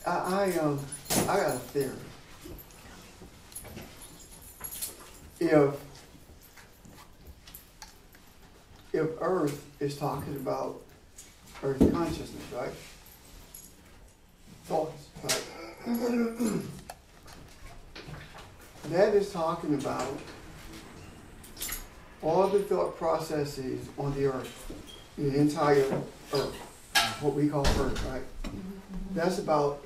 I got a theory. If Earth is talking about Earth consciousness, right? Thoughts, right? That is talking about all the thought processes on the Earth, the entire Earth, what we call Earth, right? That's about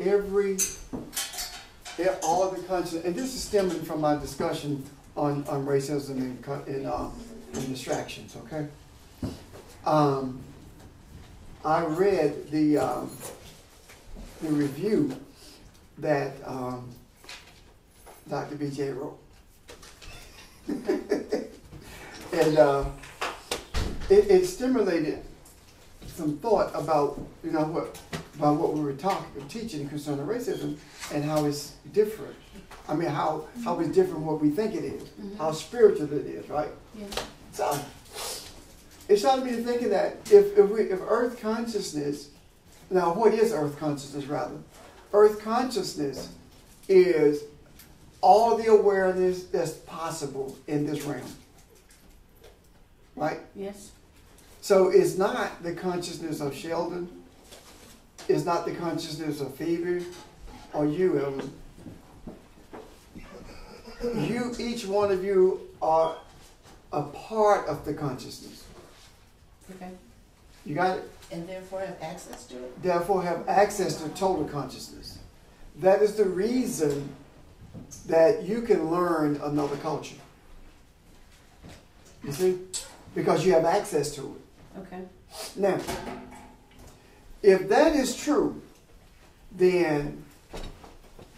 all the consciousness, and this is stemming from my discussion on racism and distractions, okay? I read the review that Dr. B.J. wrote. And it stimulated some thought about, about what we were teaching concerning racism and how it's different. I mean, how it's different from what we think it is, how spiritual it is, right? Yeah. So it started me thinking that if Earth consciousness, now what is Earth consciousness rather? Earth consciousness is all the awareness that's possible in this realm. Right? Yes. So it's not the consciousness of Sheldon. It's not the consciousness of Phoebe or you, Evelyn. You, each one of you, are a part of the consciousness. Okay. You got it? And therefore have access to it? Therefore have access to total consciousness. That is the reason that you can learn another culture. You see? Because you have access to it. Okay. Now, if that is true, then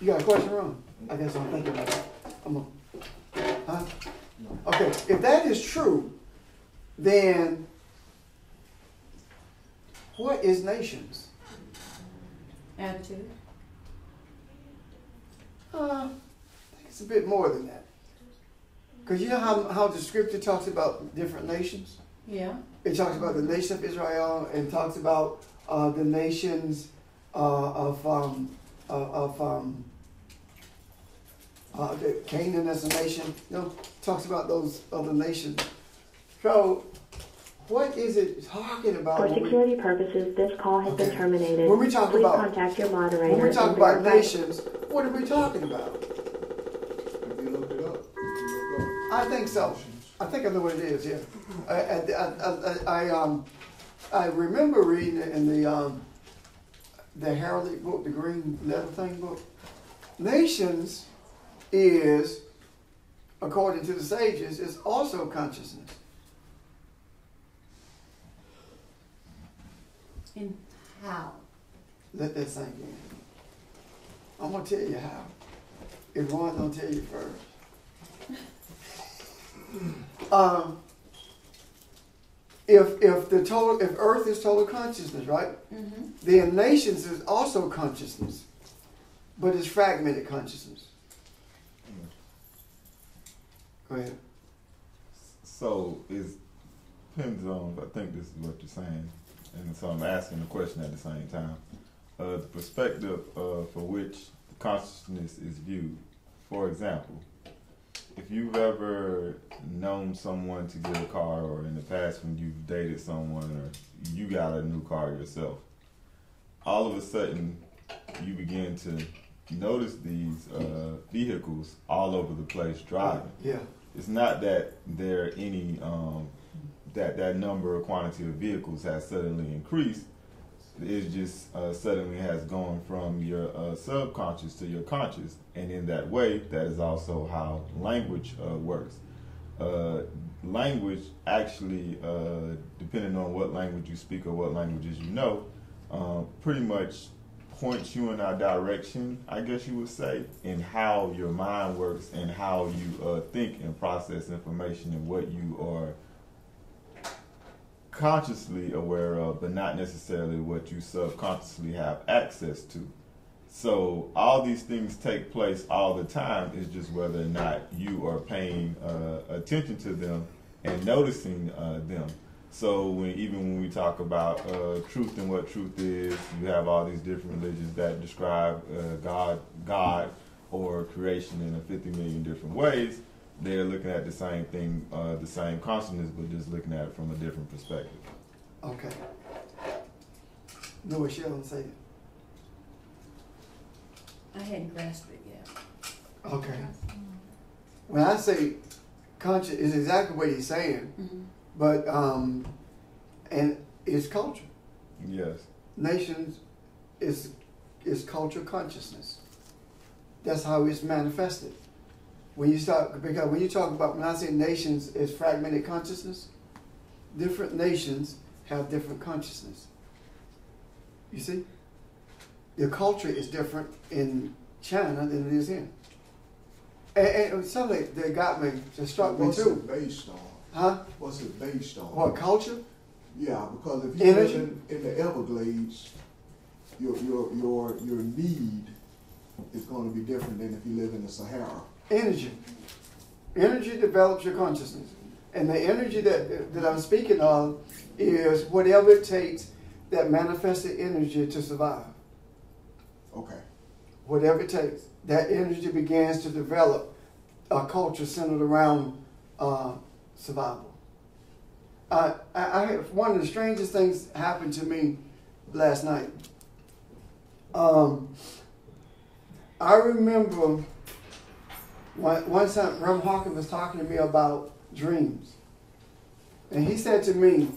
you got a question, Ron? I guess I'm thinking about it. Huh? Okay, if that is true, then what is nations? Attitude. I think it's a bit more than that. Because you know how the scripture talks about different nations? Yeah. It talks about the nation of Israel and talks about the nations Canaan as a nation. Talks about those other nations. So, what is it talking about? For security purposes, this call has been terminated. When we talk Please about contact your moderator. when we talk and about verify- nations, what are we talking about? Have you looked it up? I think so. I think I know what it is. Yeah, I remember reading it in the Heraldry book, the Green Letter thing book. Nations is, according to the sages, is also consciousness. In how? Let that sink in. I'm gonna tell you how. If Ron don't tell you first. If Earth is total consciousness, right? Mm-hmm. Then nations is also consciousness, but it's fragmented consciousness. Go ahead. So it depends on, I think this is what you're saying, and so I'm asking the question at the same time. The perspective for which consciousness is viewed. For example, if you've ever known someone to get a car, or in the past when you've dated someone, or you got a new car yourself, all of a sudden you begin to notice these vehicles all over the place driving. Yeah. It's not that there are any that number or quantity of vehicles has suddenly increased. It just suddenly has gone from your subconscious to your conscious, and in that way, that is also how language works. Language actually, depending on what language you speak or what languages you know, pretty much points you in a direction, I guess you would say, in how your mind works and how you think and process information and what you are consciously aware of, but not necessarily what you subconsciously have access to. So all these things take place all the time. It's just whether or not you are paying attention to them and noticing them. So even when we talk about truth and what truth is, you have all these different religions that describe God or creation in 50 million different ways. They're looking at the same thing, the same consciousness, but just looking at it from a different perspective. Okay. Know what Sheldon said? I hadn't grasped it yet. Okay. When I say conscious, it's exactly what he's saying, Mm-hmm. but and it's culture. Yes. Nations is culture consciousness. That's how it's manifested. When you talk about, when I say nations is fragmented consciousness, different nations have different consciousness. You see? The culture is different in China than it is in. And something that got me, that struck me What's too. it based on? Huh? What's it based on? What, culture? Yeah, because if you Energy? live in the Everglades, your need is going to be different than if you live in the Sahara. Energy. Energy develops your consciousness. And the energy that I'm speaking of is whatever it takes, that manifested energy to survive. Okay. Whatever it takes. That energy begins to develop a culture centered around survival. I one of the strangest things happened to me last night. I remember one time Reverend Hawkins was talking to me about dreams. And he said to me,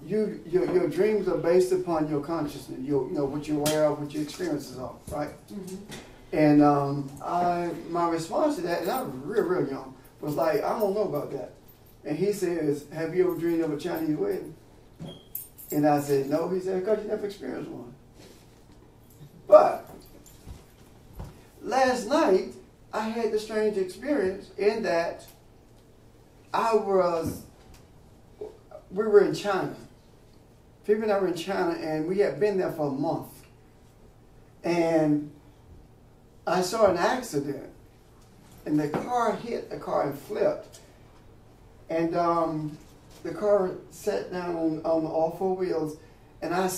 your dreams are based upon your consciousness, what you're aware of, what your experiences are, right? Mm-hmm. And my response to that, and I was real young, was like, I don't know about that. And he says, have you ever dreamed of a Chinese wedding? And I said, no. He said, because you never experienced one. But last night, I had the strange experience in that we were in China. Phoebe and I were in China, and we had been there for a month. And I saw an accident, and the car hit the car and flipped. And the car sat down on all four wheels, and I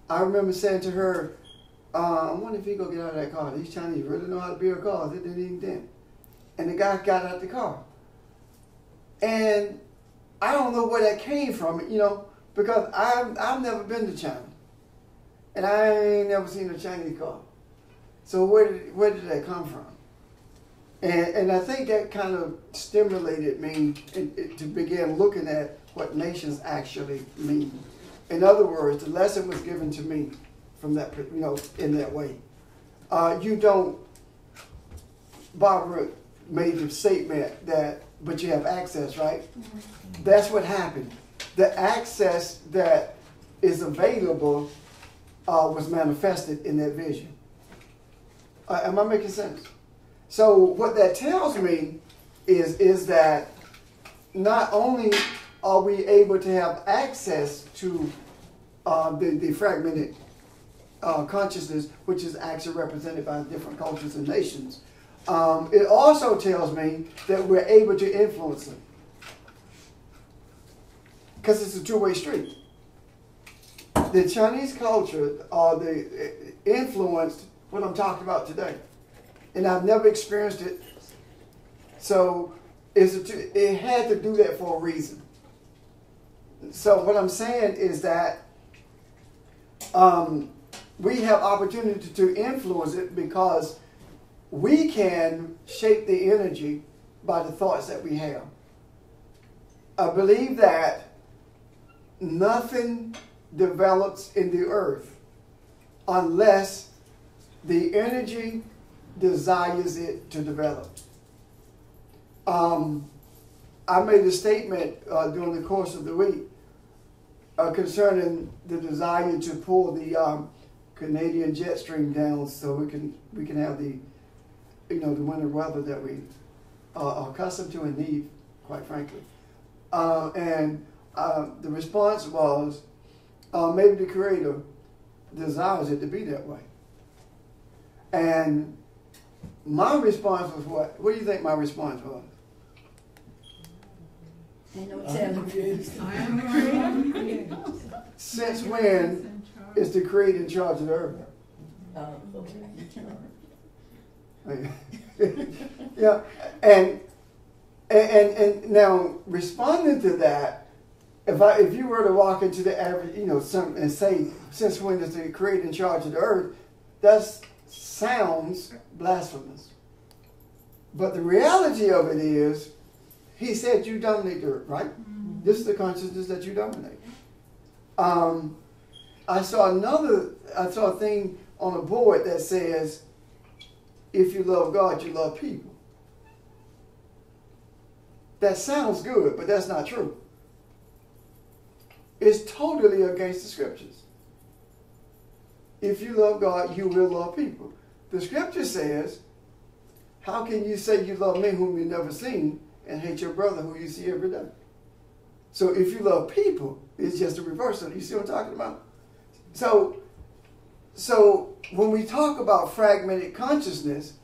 remember saying to her, I wonder if he go get out of that car. These Chinese really know how to build cars. They didn't even dent. And the guy got out the car. And I don't know where that came from, because I've never been to China. And I ain't never seen a Chinese car. So where did that come from? And I think that kind of stimulated me to begin looking at what nations actually mean. In other words, the lesson was given to me from that, in that way. Barbara made the statement but you have access, right? Mm-hmm. That's what happened. The access that is available was manifested in that vision. Am I making sense? So what that tells me is that not only are we able to have access to the fragmented consciousness, which is actually represented by different cultures and nations, it also tells me that we're able to influence it. Because it's a two-way street. The Chinese culture influenced what I'm talking about today. And I've never experienced it. So it had to do that for a reason. So what I'm saying is that we have opportunity to influence it because we can shape the energy by the thoughts that we have. I believe that nothing develops in the earth unless the energy desires it to develop. I made a statement during the course of the week concerning the desire to pull the Canadian jet stream down so we can have the winter weather that we are accustomed to and need, quite frankly. And the response was, maybe the Creator desires it to be that way. And my response was what? What do you think my response was? Ain't no telling you. Since when is the creator in charge of the earth? Oh, okay. Yeah, and now responding to that, if you were to walk into the average, and say, since when is the creator in charge of the earth? That sounds blasphemous. But the reality of it is, he said you dominate the earth, right? Mm-hmm. This is the consciousness that you dominate. I saw a thing on a board that says, if you love God, you love people. That sounds good, but that's not true. It's totally against the scriptures. If you love God, you will love people. The scripture says, how can you say you love me whom you've never seen and hate your brother who you see every day? So if you love people, it's just a reversal. You see what I'm talking about? So when we talk about fragmented consciousness,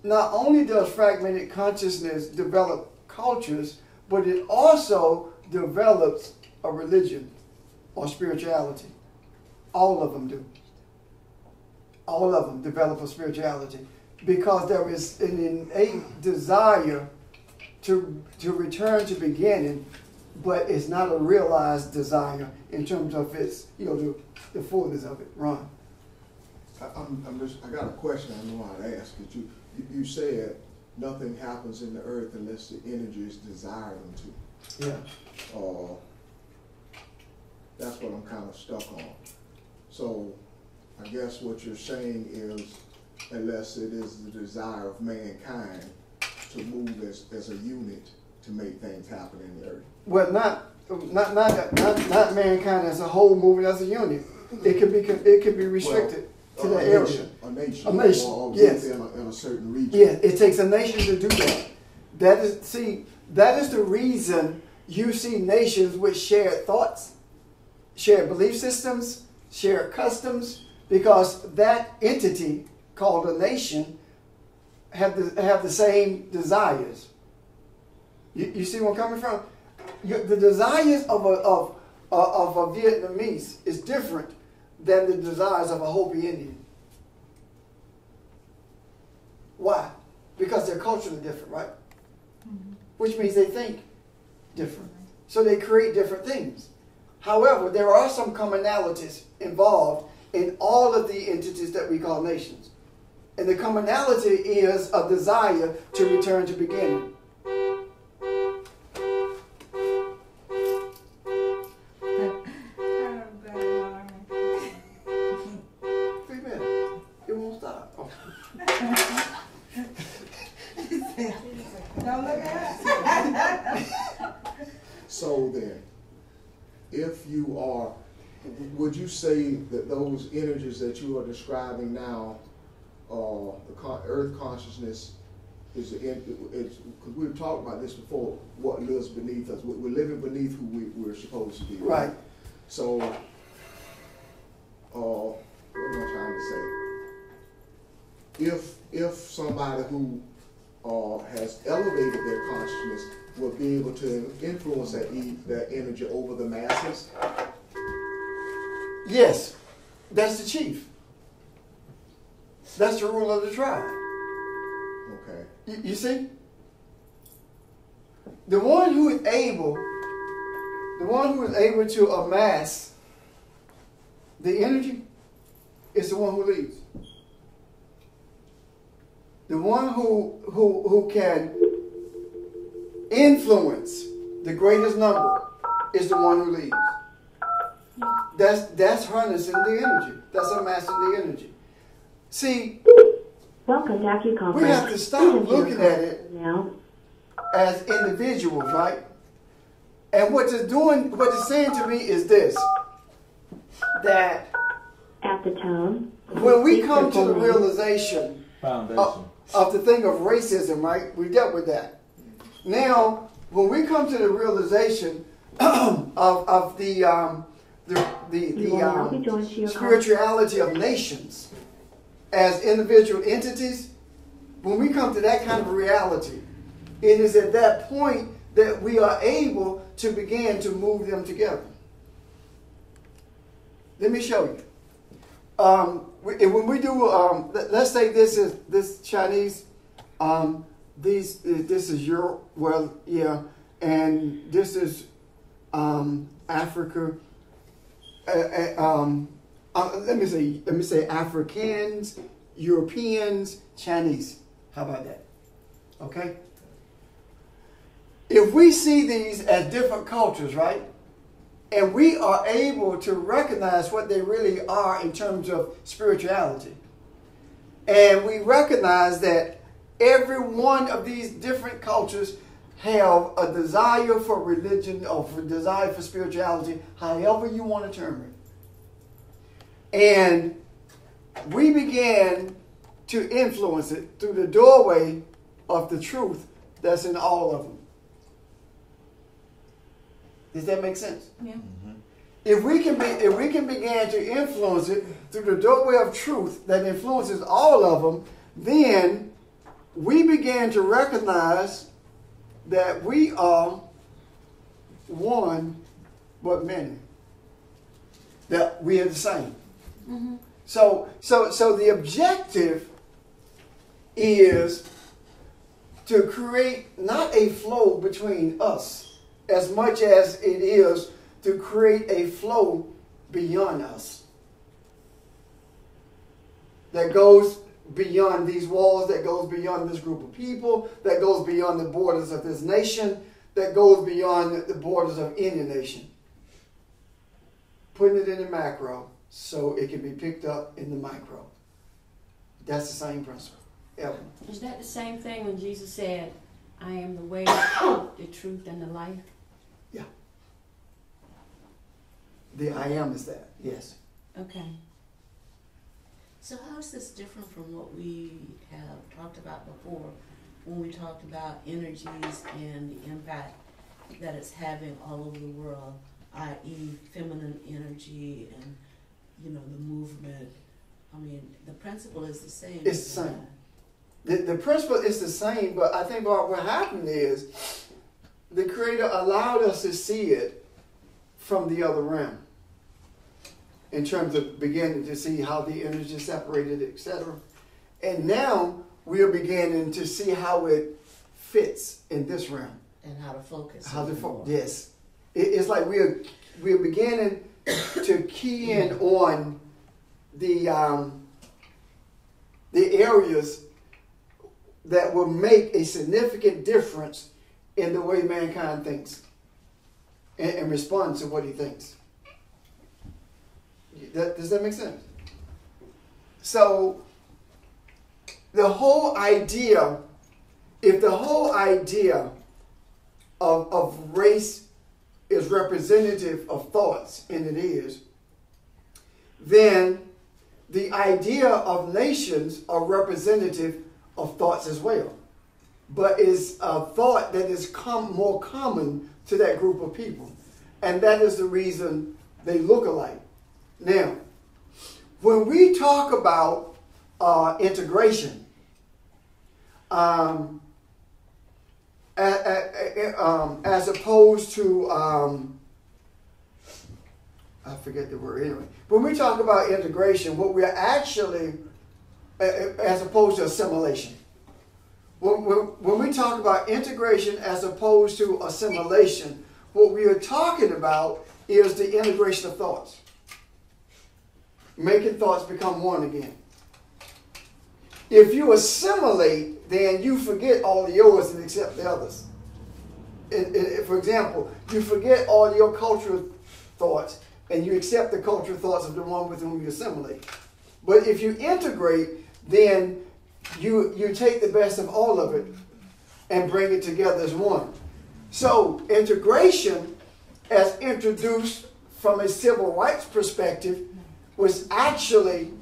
not only does fragmented consciousness develop cultures, but it also develops a religion or spirituality. All of them do. All of them develop a spirituality because there is an innate desire to return to beginning, but it's not a realized desire in terms of its, the fullness of it. Ron. I got a question I know how to ask it. You said nothing happens in the earth unless the energies desire them to. Yeah. That's what I'm kind of stuck on. So I guess what you're saying is, unless it is the desire of mankind to move as a unit to make things happen in the earth. Well, not mankind as a whole moving as a unit. It can be restricted to that area. A nation. Or yes. In a certain region. Yeah, it takes a nation to do that. That is the reason you see nations with shared thoughts, shared belief systems, shared customs, because that entity called a nation have the same desires. You see where I'm coming from? The desires of a Vietnamese is different than the desires of a Hopi Indian. Why? Because they're culturally different, right? Mm-hmm. Which means they think different. So they create different things. However, there are some commonalities involved in all of the entities that we call nations. And the commonality is a desire to return to beginning. 3 minutes. It won't stop. Oh. Don't look at us. So then, if you are, would you say that those energies that you are describing now, the earth consciousness is because we've talked about this before, what lives beneath us. We're living beneath who we're supposed to be. Right. So, what am I trying to say? If somebody who has elevated their consciousness will be able to influence that energy over the masses? Yes, that's the chief. That's the ruler of the tribe. Okay. You see? The one who is able to amass the energy is the one who leads. The one who can influence the greatest number is the one who leads. That's harnessing the energy. That's amassing the energy. See, Welcome to AccuConference. we have to stop looking at it now as individuals, right? And what it's saying to me is this, that at the tone. when we Speak come your to the full name. realization Foundation. of the thing of racism, right? We dealt with that. Now, when we come to the realization of the You will now be joined to your spirituality of nations as individual entities, when we come to that kind of reality, it is at that point that we are able to begin to move them together. Let me show you. When we do, let's say this Chinese, this is Europe, well, yeah, and this is Africa. Let me say Africans, Europeans, Chinese. How about that? Okay. If we see these as different cultures, right? And we are able to recognize what they really are in terms of spirituality. And we recognize that every one of these different cultures have a desire for religion or for desire for spirituality, however you want to term it. And we began to influence it through the doorway of the truth that's in all of them. Does that make sense? Yeah. Mm-hmm. If we can begin to influence it through the doorway of truth that influences all of them, then we begin to recognize that we are one but many. That we are the same. Mm-hmm. So the objective is to create not a flow between us as much as it is to create a flow beyond us that goes beyond these walls, that goes beyond this group of people, that goes beyond the borders of this nation, that goes beyond the borders of any nation. Putting it in the macro so it can be picked up in the micro. That's the same principle. Ever. Is that the same thing when Jesus said, I am the way, the truth, and the life? Yeah. The I am is that, yes. Okay. So how is this different from what we have talked about before when we talked about energies and the impact that it's having all over the world, i.e. feminine energy and, the movement? I mean, the principle is the same. It's the same. The principle is the same, but I think what happened is the Creator allowed us to see it from the other realm in terms of beginning to see how the energy is separated, etc. And now we are beginning to see how it fits in this realm. And how to focus. How to yes. It's like we're beginning to key in on the areas that will make a significant difference in the way mankind thinks and responds to what he thinks. Does that make sense? So the whole idea, if the whole idea of race is representative of thoughts, and it is, then the idea of nations are representative of thoughts as well. But is a thought that is more common to that group of people. And that is the reason they look alike. Now, when we talk about integration, as opposed to, I forget the word anyway. When we talk about integration, what we're actually, as opposed to assimilation. When we talk about integration as opposed to assimilation, what we are talking about is the integration of thoughts. Making thoughts become one again. If you assimilate, then you forget all of yours and accept the others. For example, you forget all your cultural thoughts and you accept the cultural thoughts of the one with whom you assimilate. But if you integrate, then you take the best of all of it and bring it together as one. So integration, as introduced from a civil rights perspective, was actually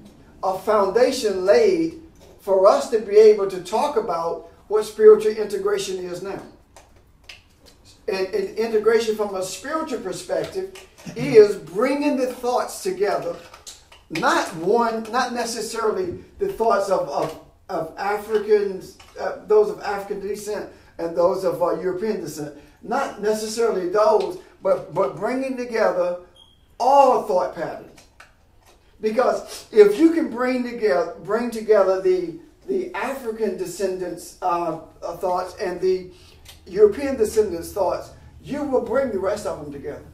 a foundation laid for us to be able to talk about what spiritual integration is now. And integration from a spiritual perspective is bringing the thoughts together, not necessarily the thoughts of Africans, those of African descent and those of European descent. not necessarily those, but bringing together all thought patterns. Because if you can bring together the African descendants' thoughts and the European descendants' thoughts, you will bring the rest of them together.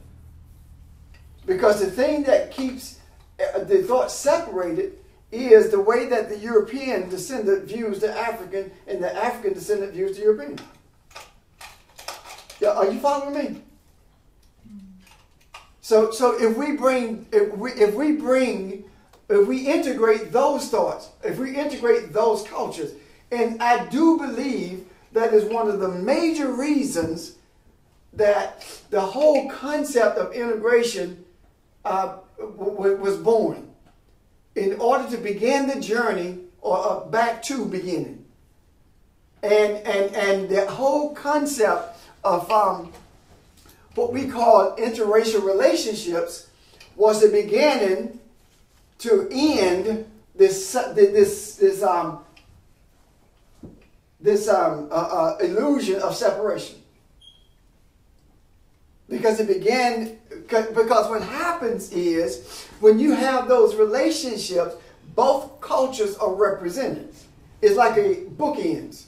Because the thing that keeps the thoughts separated is the way that the European descendant views the African and the African descendant views the European. Yeah, are you following me? So if we integrate those thoughts, if we integrate those cultures, and I do believe that is one of the major reasons that the whole concept of integration was born, in order to begin the journey or back to beginning, and the whole concept of what we call interracial relationships was the beginning to end this illusion of separation. Because because what happens is when you have those relationships, both cultures are represented. It's like a bookends.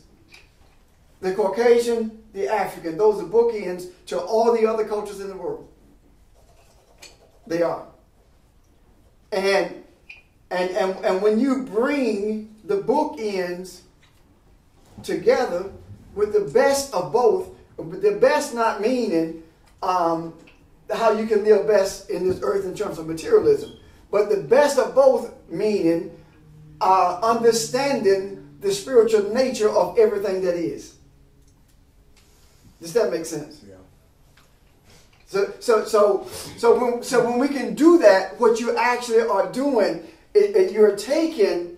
The Caucasian, the African, those are bookends to all the other cultures in the world. They are. And when you bring the bookends together with the best of both, the best not meaning how you can live best in this earth in terms of materialism, but the best of both meaning understanding the spiritual nature of everything that is. Does that make sense? Yeah. So when we can do that, what you actually are doing, you're taking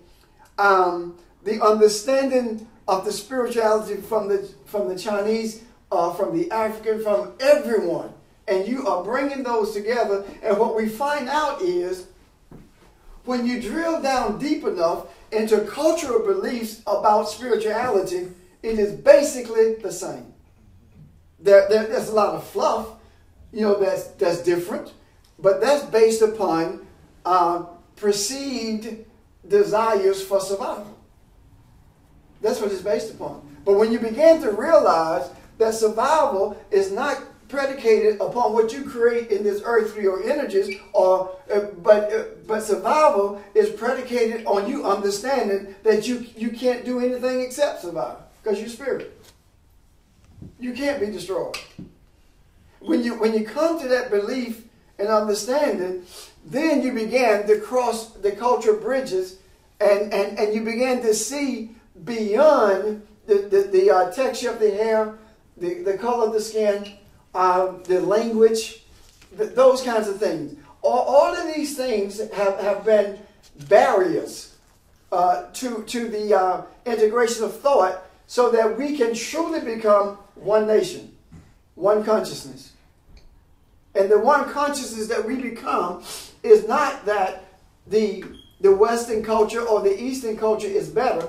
the understanding of the spirituality from the Chinese, from the African, from everyone, and you are bringing those together. And what we find out is when you drill down deep enough into cultural beliefs about spirituality, it is basically the same. There's a lot of fluff, that's different, but that's based upon perceived desires for survival. That's what it's based upon. But when you begin to realize that survival is not predicated upon what you create in this earth through your energies, but survival is predicated on you understanding that you can't do anything except survive because you're spirit. You can't be destroyed. When you come to that belief and understanding, then you begin to cross the cultural bridges, and you begin to see beyond the texture of the hair, the color of the skin, the language, those kinds of things. All of these things have been barriers to the integration of thought, so that we can truly become one nation, one consciousness. And the one consciousness that we become is not that the Western culture or the Eastern culture is better.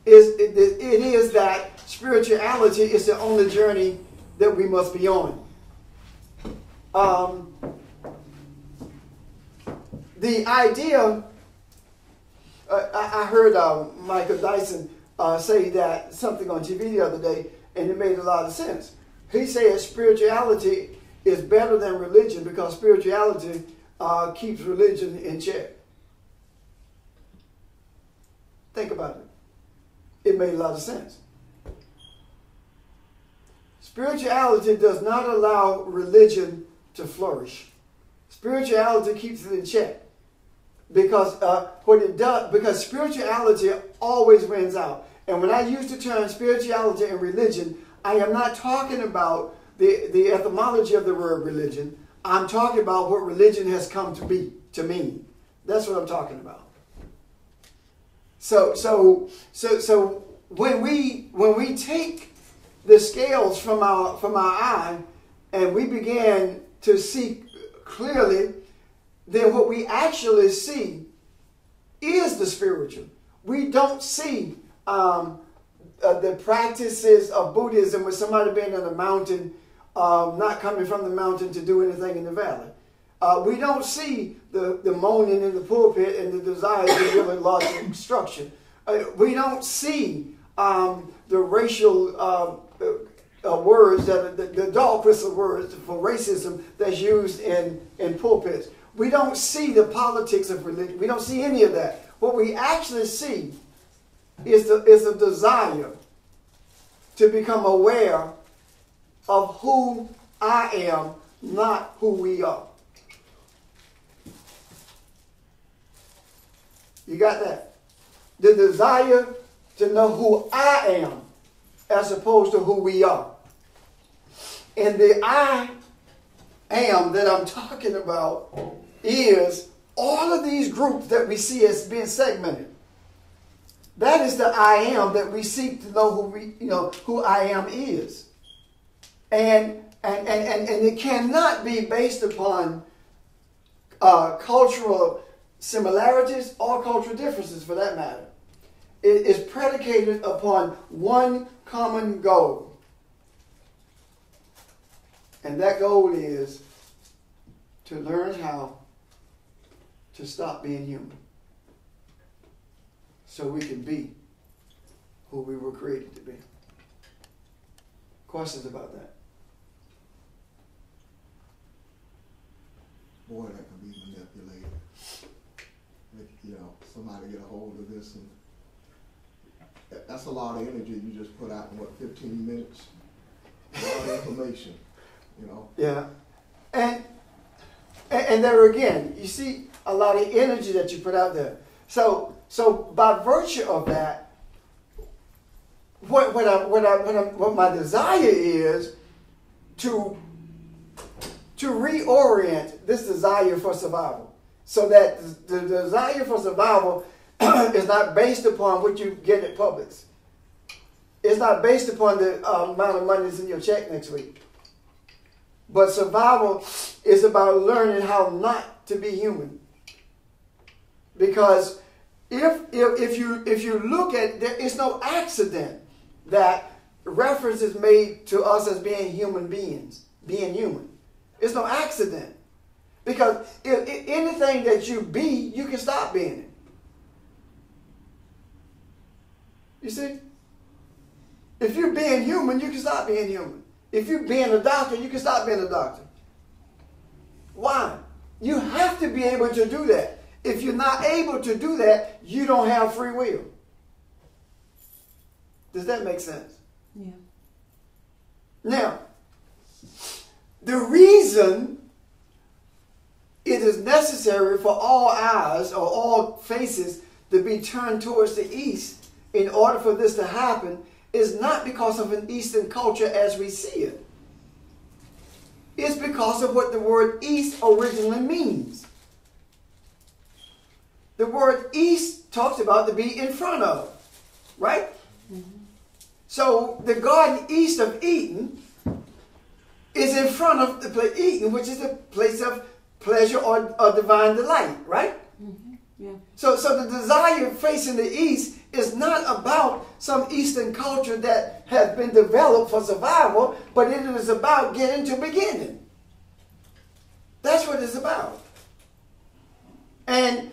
It is that spirituality is the only journey that we must be on. The idea, I heard Michael Dyson say that something on TV the other day, and it made a lot of sense. He said spirituality is better than religion because spirituality keeps religion in check. Think about it. It made a lot of sense. Spirituality does not allow religion to flourish. Spirituality keeps it in check. Because because spirituality always wins out. And when I use the term spirituality and religion, I am not talking about the etymology of the word religion. I'm talking about what religion has come to mean. That's what I'm talking about. So when we take the scales from our eye and we begin to see clearly, then what we actually see is the spiritual. We don't see the practices of Buddhism with somebody being on a mountain not coming from the mountain to do anything in the valley. We don't see the moaning in the pulpit and the desire to give a large structure. We don't see the racial words, the dog whistle words for racism that's used in pulpits. We don't see the politics of religion. We don't see any of that. What we actually see is a desire to become aware of who I am, not who we are. You got that? The desire to know who I am as opposed to who we are. And the I am that I'm talking about is all of these groups that we see as being segmented. That is the I am that we seek to know who I am is. And it cannot be based upon cultural similarities or cultural differences for that matter. It is predicated upon one common goal. And that goal is to learn how to stop being human so we can be who we were created to be. Questions about that? Boy, that can be manipulated. Somebody get a hold of this, and that's a lot of energy you just put out in 15 minutes. A lot of information, Yeah, and there again, you see a lot of energy that you put out there. So by virtue of that, what my desire is to reorient this desire for survival. So that the desire for survival is not based upon what you get at Publix. It's not based upon the amount of money that's in your check next week. But survival is about learning how not to be human. Because if you look at it, it's no accident that reference is made to us as being human beings, being human. It's no accident. Because if anything that you be, you can stop being it. You see? If you're being human, you can stop being human. If you're being a doctor, you can stop being a doctor. Why? You have to be able to do that. If you're not able to do that, you don't have free will. Does that make sense? Yeah. Now, the reason it is necessary for all eyes or all faces to be turned towards the east in order for this to happen is not because of an Eastern culture as we see it. It's because of what the word east originally means. The word east talks about to be in front of, right? Mm-hmm. So the garden east of Eden is in front of the place Eden, which is a place of pleasure or divine delight, right? Mm-hmm. Yeah. So the desire facing the east is not about some Eastern culture that has been developed for survival, but it is about getting to beginning. That's what it's about. And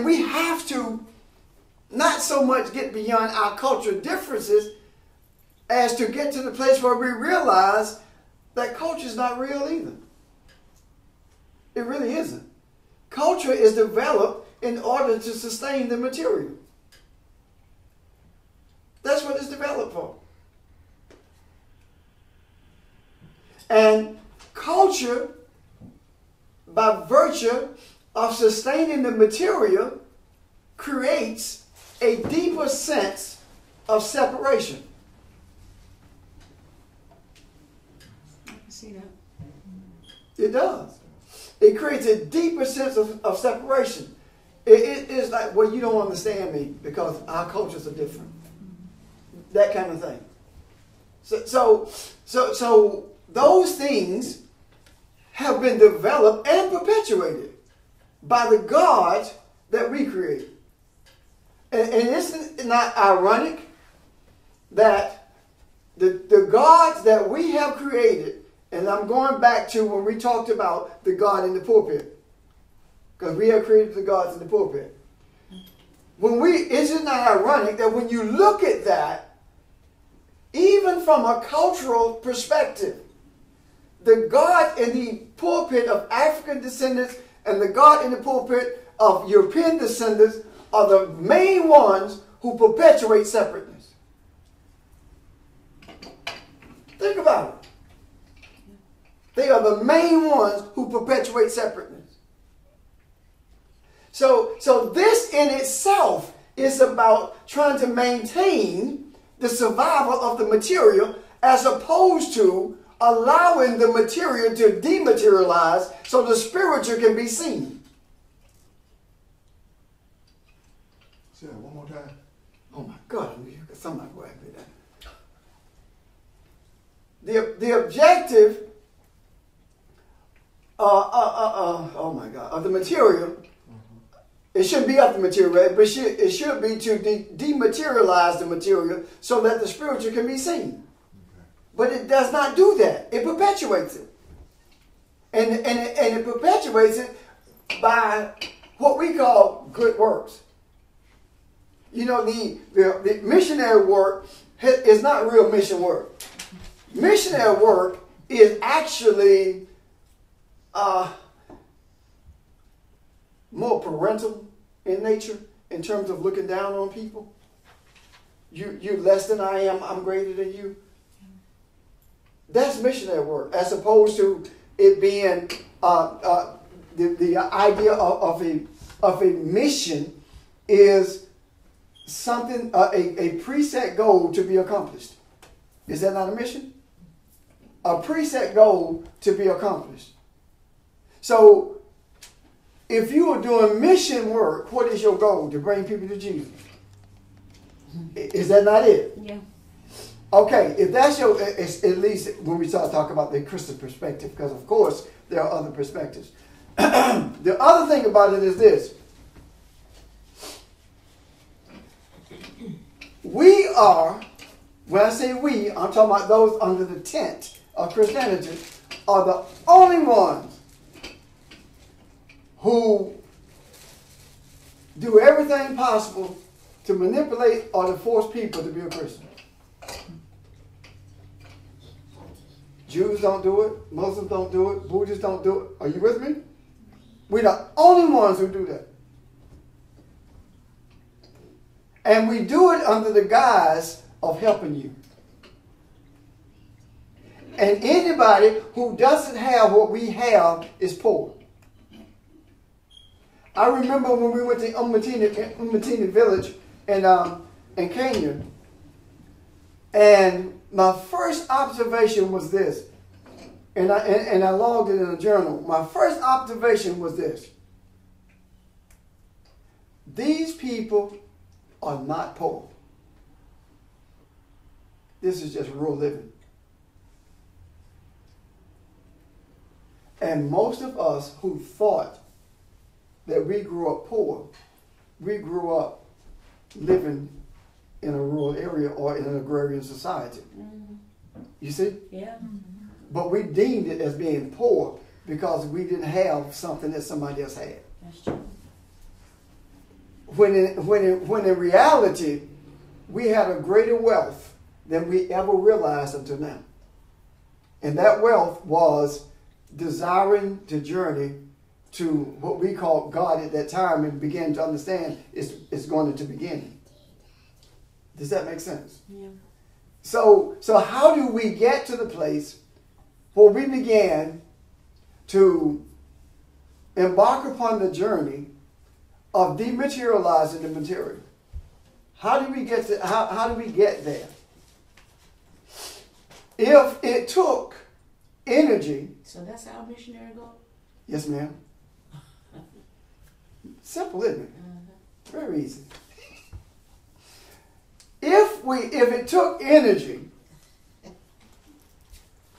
we have to not so much get beyond our cultural differences as to get to the place where we realize that culture is not real either. It really isn't. Culture is developed in order to sustain the material. That's what it's developed for. And culture, by virtue of sustaining the material, creates a deeper sense of separation. I can see that. It does. It creates a deeper sense of separation. It is like, well, you don't understand me because our cultures are different. That kind of thing. So those things have been developed and perpetuated by the gods that we create. And isn't it not ironic that the gods that we have created And I'm going back to when we talked about the God in the pulpit. Because we have created the gods in the pulpit. Is it not ironic that when you look at that, even from a cultural perspective, the God in the pulpit of African descendants and the God in the pulpit of European descendants are the main ones who perpetuate separateness. Think about it. They are the main ones who perpetuate separateness. So this in itself is about trying to maintain the survival of the material as opposed to allowing the material to dematerialize so the spiritual can be seen. Say that one more time. Oh my God, somebody go ahead and do that. The objective oh my God, of the material, it shouldn't be of the material, but it should be to dematerialize the material so that the spiritual can be seen. But it does not do that. It perpetuates it. And it perpetuates it by what we call good works. You know, the missionary work is not real mission work. Missionary work is actually more parental in nature in terms of looking down on people. You're less than I am, I'm greater than you. That's missionary work, as opposed to it being the idea of a mission is something, a preset goal to be accomplished. Is that not a mission? A preset goal to be accomplished. So, if you are doing mission work, what is your goal? To bring people to Jesus. Is that not it? Yeah. Okay, if that's your, at least when we start talking about the Christian perspective, because of course there are other perspectives. The other thing about it is this. We are, when I say we, I'm talking about those under the tent of Christianity, are the only ones who do everything possible to manipulate or to force people to be a Christian. Jews don't do it. Muslims don't do it. Buddhists don't do it. Are you with me? We're the only ones who do that. And we do it under the guise of helping you. And anybody who doesn't have what we have is poor. I remember when we went to Ummatini village in Kenya, and my first observation was this, and I logged it in a journal. My first observation was this: these people are not poor. This is just rural living. And most of us who thought that we grew up poor, we grew up living in a rural area or in an agrarian society. Mm-hmm. You see? Yeah. But we deemed it as being poor because we didn't have something that somebody else had. That's true. When in reality, we had a greater wealth than we ever realized until now. And that wealth was desiring to journey to what we called God at that time and began to understand it's going to begin. Does that make sense? Yeah. So how do we get to the place where we began to embark upon the journey of dematerializing the material? How do we get to how do we get there? If it took energy. So that's our missionary goal? Yes, ma'am. Simple, isn't it? Very easy. If it took energy,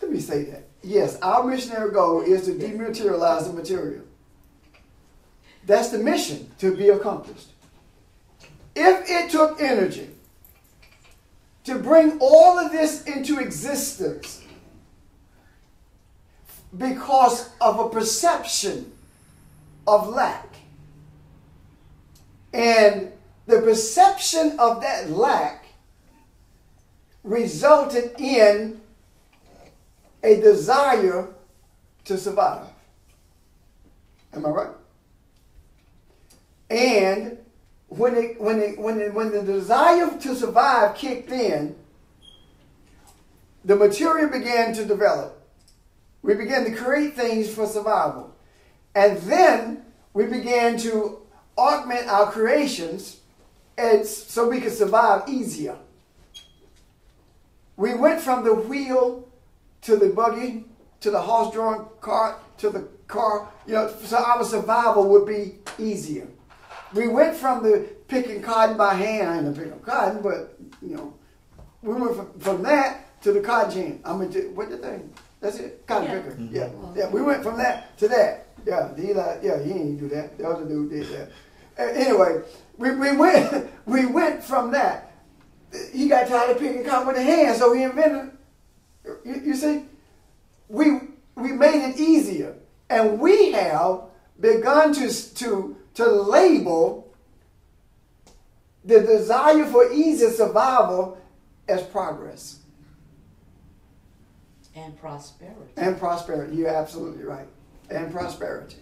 let me say that. Yes, our missionary goal is to dematerialize the material. That's the mission to be accomplished. If it took energy to bring all of this into existence, because of a perception of lack. And the perception of that lack resulted in a desire to survive. Am I right? And when the desire to survive kicked in, the material began to develop. We began to create things for survival. And then we began to augment our creations and so we could survive easier. We went from the wheel to the buggy, to the horse-drawn cart, to the car, so our survival would be easier. We went from the picking cotton by hand, I ain't picking cotton, but, we went from that to the cotton gin. What the thing? That's it, cotton picker. Mm-hmm. Yeah. We went from that to that. Yeah, he didn't do that. The other dude did that. Anyway, we went from that. He got tired of picking cotton with the hand, so he invented. You see, we made it easier, and we have begun to label the desire for easy survival as progress and prosperity. And prosperity. You're absolutely right. And prosperity.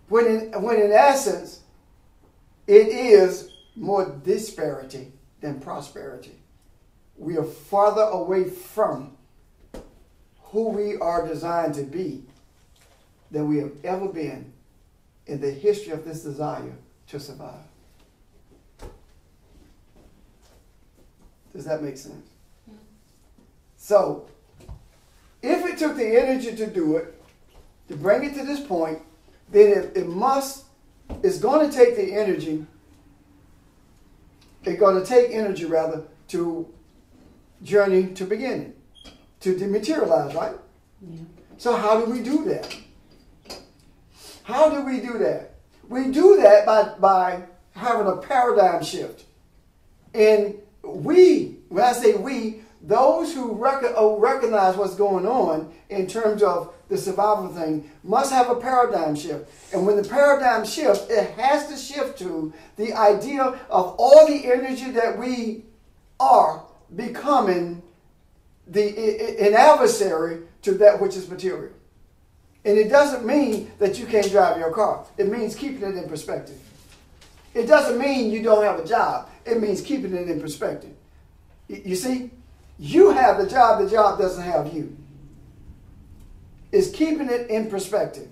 When in essence, it is more disparity than prosperity. We are farther away from who we are designed to be than we have ever been in the history of this desire to survive. Does that make sense? Mm-hmm. So, if it took the energy to do it, to bring it to this point, then it's going to take the energy, to journey to beginning, to dematerialize, right? Yeah. So how do we do that? How do we do that? We do that by having a paradigm shift. And when I say we, those who recognize what's going on in terms of the survival thing must have a paradigm shift. And when the paradigm shifts, it has to shift to the idea of all the energy that we are becoming an adversary to that which is material. And it doesn't mean that you can't drive your car. It means keeping it in perspective. It doesn't mean you don't have a job. It means keeping it in perspective. You see, you have the job doesn't have you. It's keeping it in perspective.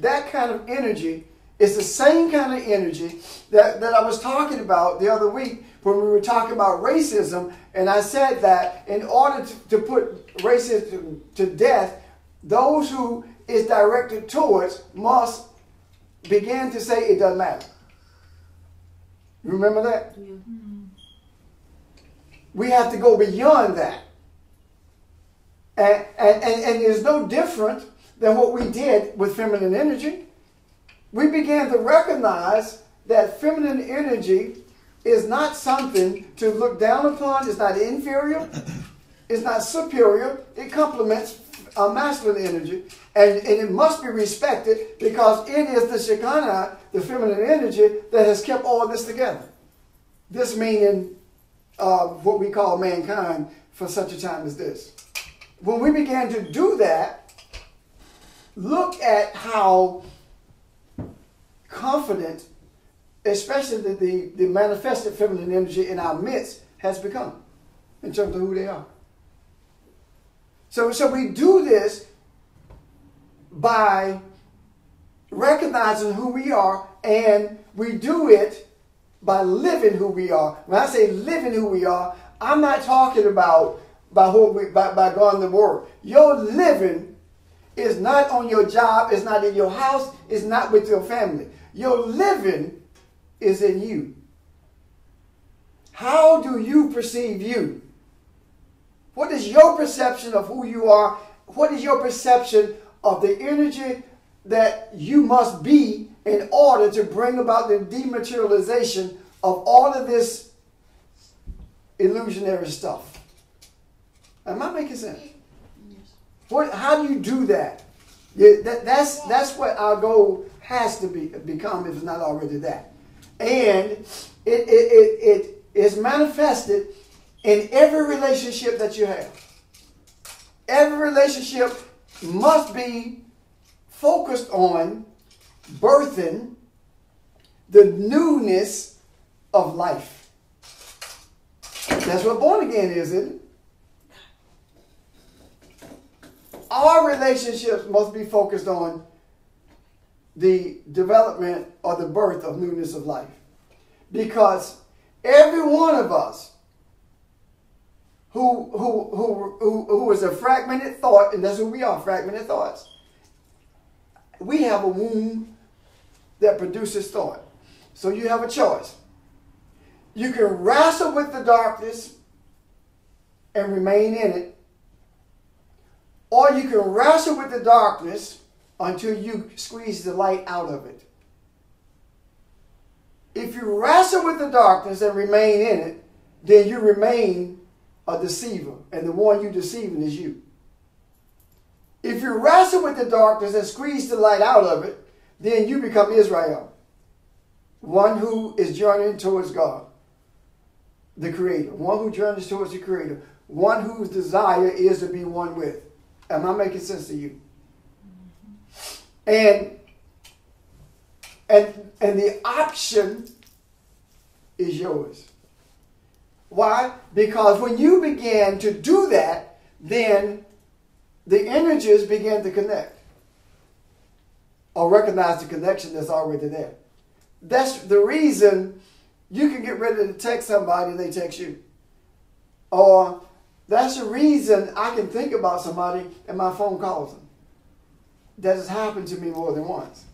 That kind of energy is the same kind of energy that I was talking about the other week when we were talking about racism. And I said that in order to put racism to death, those who it's directed towards must begin to say it doesn't matter. You remember that? Yeah. Mm-hmm. We have to go beyond that. And it's no different than what we did with feminine energy. We began to recognize that feminine energy is not something to look down upon. It's not inferior. It's not superior. It complements masculine energy. And it must be respected because it is the Shekinah, the feminine energy, that has kept all this together. This meaning what we call mankind for such a time as this. When we began to do that, look at how confident, especially the manifested feminine energy in our midst has become in terms of who they are. So we do this by recognizing who we are, and we do it by living who we are. When I say living who we are, I'm not talking about by going to work. Your living is not on your job, it's not in your house, it's not with your family. Your living is in you. How do you perceive you? What is your perception of who you are? What is your perception of the energy that you must be in order to bring about the dematerialization of all of this illusionary stuff? Am I making sense? Yes. How do you do that? Yeah, that's what our goal has to become, if it's not already that. And it is manifested in every relationship that you have. Every relationship must be focused on birthing the newness of life. That's what born again is, isn't it? Our relationships must be focused on the development or the birth of newness of life. Because every one of us who is a fragmented thought, and that's who we are, fragmented thoughts, we have a womb that produces thought. So you have a choice. You can wrestle with the darkness and remain in it, or you can wrestle with the darkness until you squeeze the light out of it. If you wrestle with the darkness and remain in it, then you remain a deceiver, and the one you're deceiving is you. If you wrestle with the darkness and squeeze the light out of it, then you become Israel, one who is journeying towards God, the Creator, one who journeys towards the Creator, one whose desire is to be one with. Am I making sense to you? And the option is yours. Why? Because when you begin to do that, then the energies begin to connect or recognize the connection that's already there. That's the reason you can get ready to text somebody and they text you. Or that's the reason I can think about somebody and my phone calls them. That has happened to me more than once.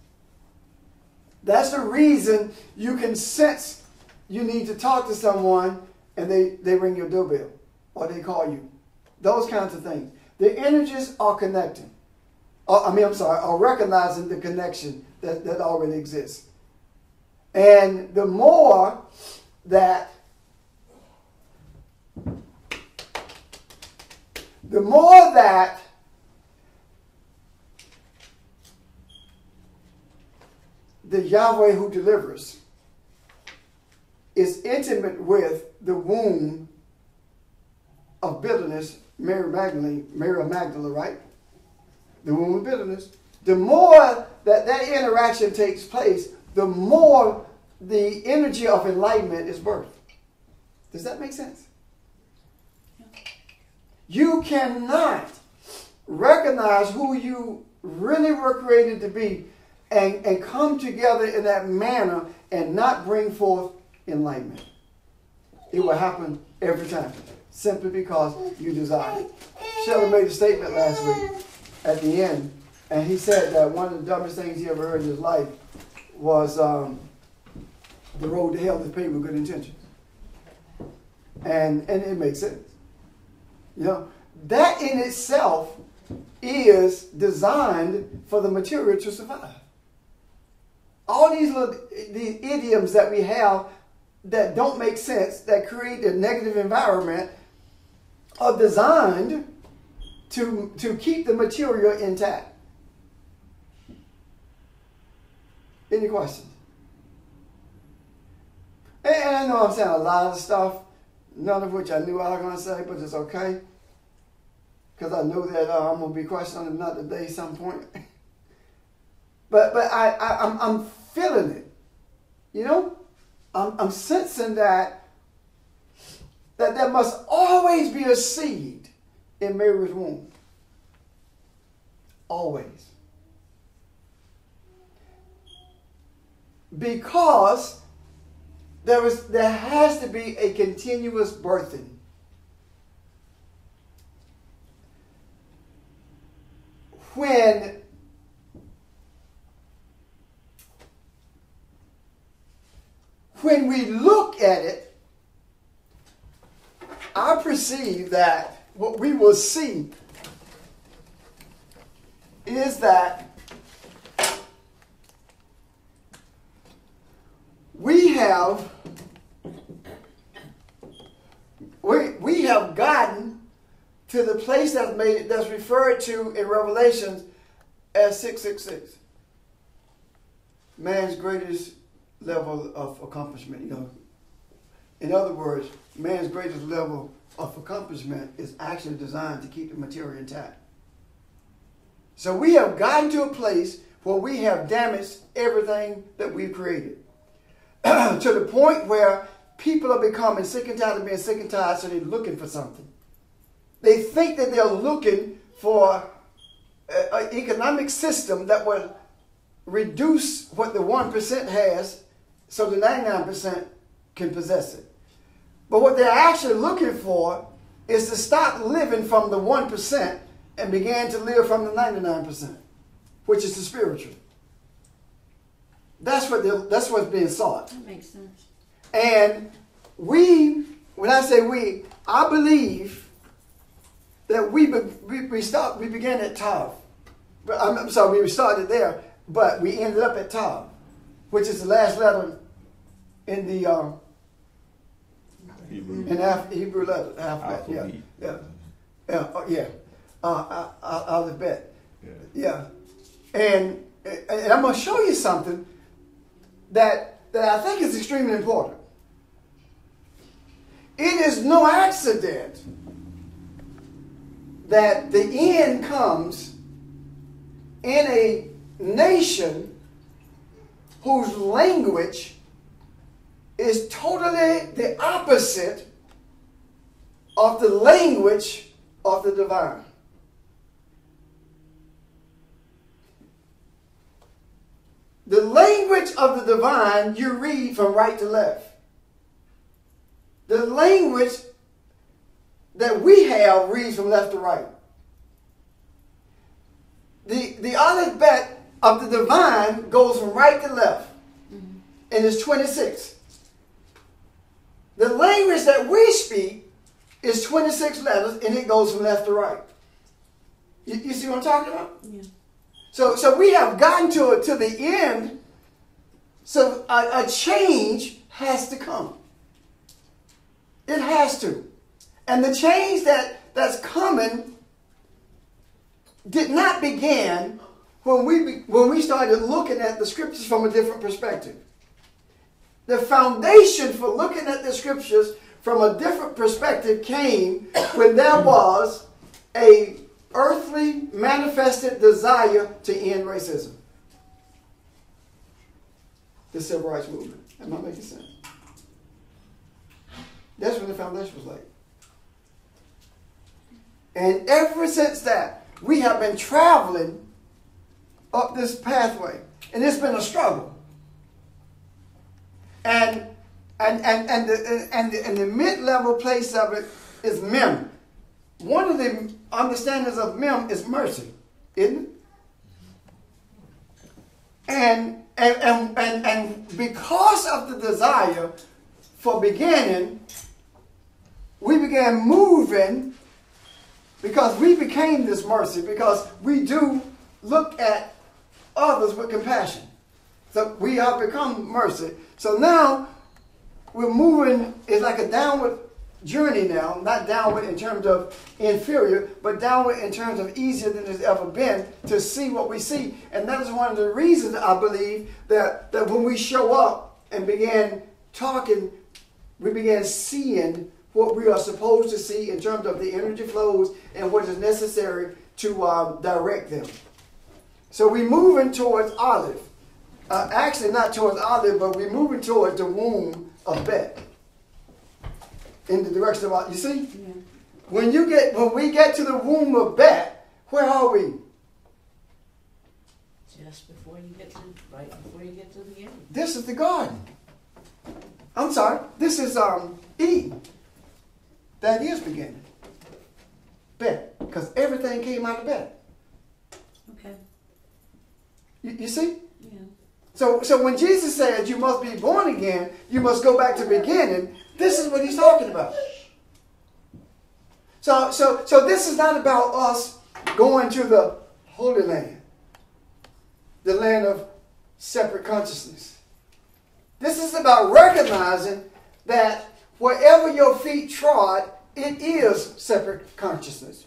That's the reason you can sense you need to talk to someone and they ring your doorbell or they call you. Those kinds of things. The energies are connecting. Are recognizing the connection that already exists. And the more that the Yahweh who delivers is intimate with the womb of bitterness, Mary of Magdala, right? The womb of bitterness. The more that interaction takes place, the more the energy of enlightenment is birthed. Does that make sense? You cannot recognize who you really were created to be and come together in that manner and not bring forth enlightenment. It will happen every time, simply because you desire it. Sheldon made a statement last week at the end, and he said that one of the dumbest things he ever heard in his life was the road to hell is paved with good intentions. And it makes sense. You know, that in itself is designed for the material to survive. All these idioms that we have that don't make sense, that create a negative environment, are designed to keep the material intact. Any questions? And I know I'm saying a lot of stuff, none of which I knew I was going to say, but it's okay. Because I know that I'm going to be questioned another day some point. But I'm feeling it. You know? I'm sensing that there must always be a seed in Mary's womb. Always. Because there has to be a continuous birthing. When we look at it, I perceive that what we will see is that we have gotten to the place that's referred to in Revelations as 666. Man's greatest level of accomplishment, you know. In other words, man's greatest level of accomplishment is actually designed to keep the material intact. So we have gotten to a place where we have damaged everything that we've created. To the point where people are becoming sick and tired of being sick and tired, so they're looking for something. They think that they're looking for an economic system that will reduce what the 1% has so the 99% can possess it. But what they're actually looking for is to stop living from the 1% and begin to live from the 99%, which is the spiritual. That's what's being sought. That makes sense. And when I say we, I believe that we began at Tav. I'm sorry, we started there, but we ended up at Tav, which is the last letter in the Hebrew letter, alphabet. Alphabet. Yeah. And I'm going to show you something that I think is extremely important. It is no accident that the end comes in a nation whose language is totally the opposite of the language of the divine. The language of the divine you read from right to left. The language that we have reads from left to right. The alphabet of the divine goes from right to left, and it's 26. The language that we speak is 26 letters, and it goes from left to right. You see what I'm talking about? Yeah. So we have gotten to the end. So a change has to come. It has to. And the change that's coming did not begin when we started looking at the scriptures from a different perspective. The foundation for looking at the scriptures from a different perspective came when there was a earthly manifested desire to end racism. The civil rights movement. Am I making sense? That's when the foundation was laid. And ever since that, we have been traveling up this pathway. And it's been a struggle. And the mid-level place of it is Mem. One of the understandings of Mem is mercy, isn't it? And because of the desire for beginning, we began moving because we became this mercy, because we do look at others with compassion. So we have become mercy. So now we're moving, it's like a downward journey now, not downward in terms of inferior, but downward in terms of easier than it's ever been to see what we see. And that is one of the reasons I believe that when we show up and began talking, we began seeing what we are supposed to see in terms of the energy flows and what is necessary to direct them. So we're moving towards Olive. Actually not towards Olive, but we're moving towards the womb of Bet. In the direction of Olive. You see? Yeah. When we get to the womb of Bet, where are we? Just before you get to, right before you get to the end. This is the garden. I'm sorry. This is Eden. That is beginning. Bet. Because everything came out of Bet. Okay. You see? Yeah. So when Jesus said you must be born again, you must go back to the beginning, this is what he's talking about. So this is not about us going to the Holy Land, the land of separate consciousness. This is about recognizing that wherever your feet trod, it is separate consciousness.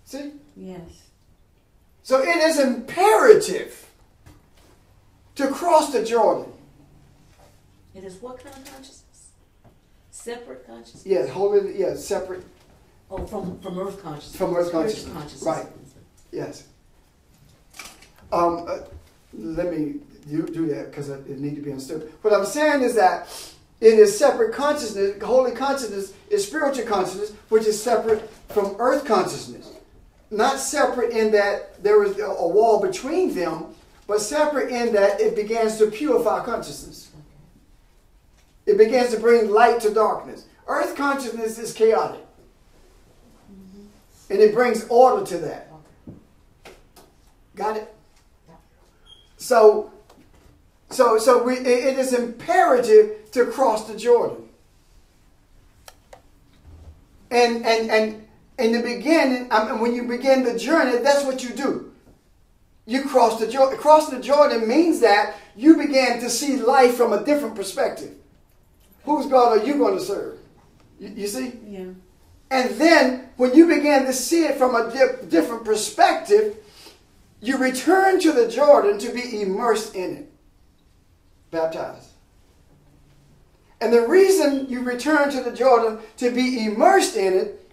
See? Yes. So it is imperative to cross the Jordan. It is what kind of consciousness? Separate consciousness? Yeah, holy, yeah, separate. Oh, from earth consciousness. From earth Spiritual consciousness. Right. Yes. Let me do that because it need to be understood. What I'm saying is that it is separate consciousness. Holy consciousness is spiritual consciousness, which is separate from earth consciousness. Not separate in that there is a wall between them, but separate in that it begins to purify consciousness. It begins to bring light to darkness. Earth consciousness is chaotic. And it brings order to that. Got it? So it is imperative to cross the Jordan. And in the beginning, when you begin the journey, that's what you do. You cross the Jordan. Crossing the Jordan means that you begin to see life from a different perspective. Whose God are you going to serve? You see? Yeah. And then when you begin to see it from a different perspective, you return to the Jordan to be immersed in it. Baptized. And the reason you return to the Jordan to be immersed in it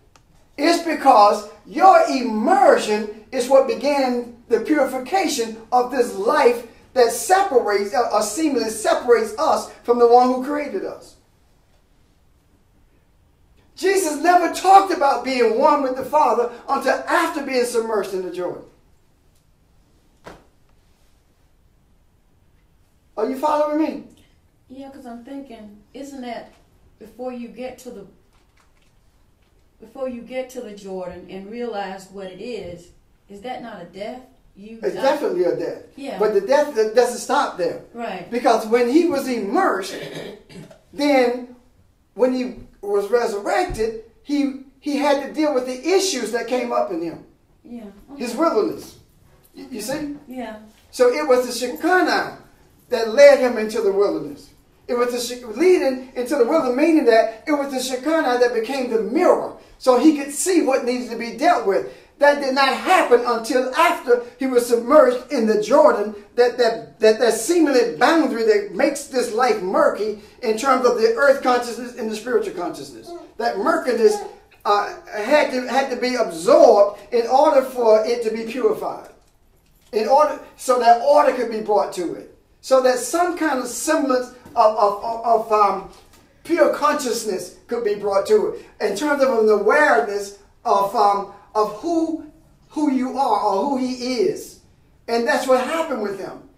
is because your immersion is what began the purification of this life that separates, or seemingly separates us from the one who created us. Jesus never talked about being one with the Father until after being submerged in the Jordan. Are you following me? Yeah, because I'm thinking, isn't that before you get to the Jordan and realize what it is that not a death? It's definitely a death. Yeah. But the death doesn't stop there. Right. Because when he was immersed, then when he was resurrected, he had to deal with the issues that came up in him. Yeah. Okay. His wilderness. You see? Yeah. So it was the Shekinah that led him into the wilderness. It was the leading into the wilderness, meaning that it was the Shekinah that became the mirror, so he could see what needed to be dealt with. That did not happen until after he was submerged in the Jordan, that seemingly boundary that makes this life murky in terms of the earth consciousness and the spiritual consciousness. That murkiness had to be absorbed in order for it to be purified. So that order could be brought to it. So that some kind of semblance of pure consciousness could be brought to it. In terms of an awareness of who you are or who he is. And that's what happened with him.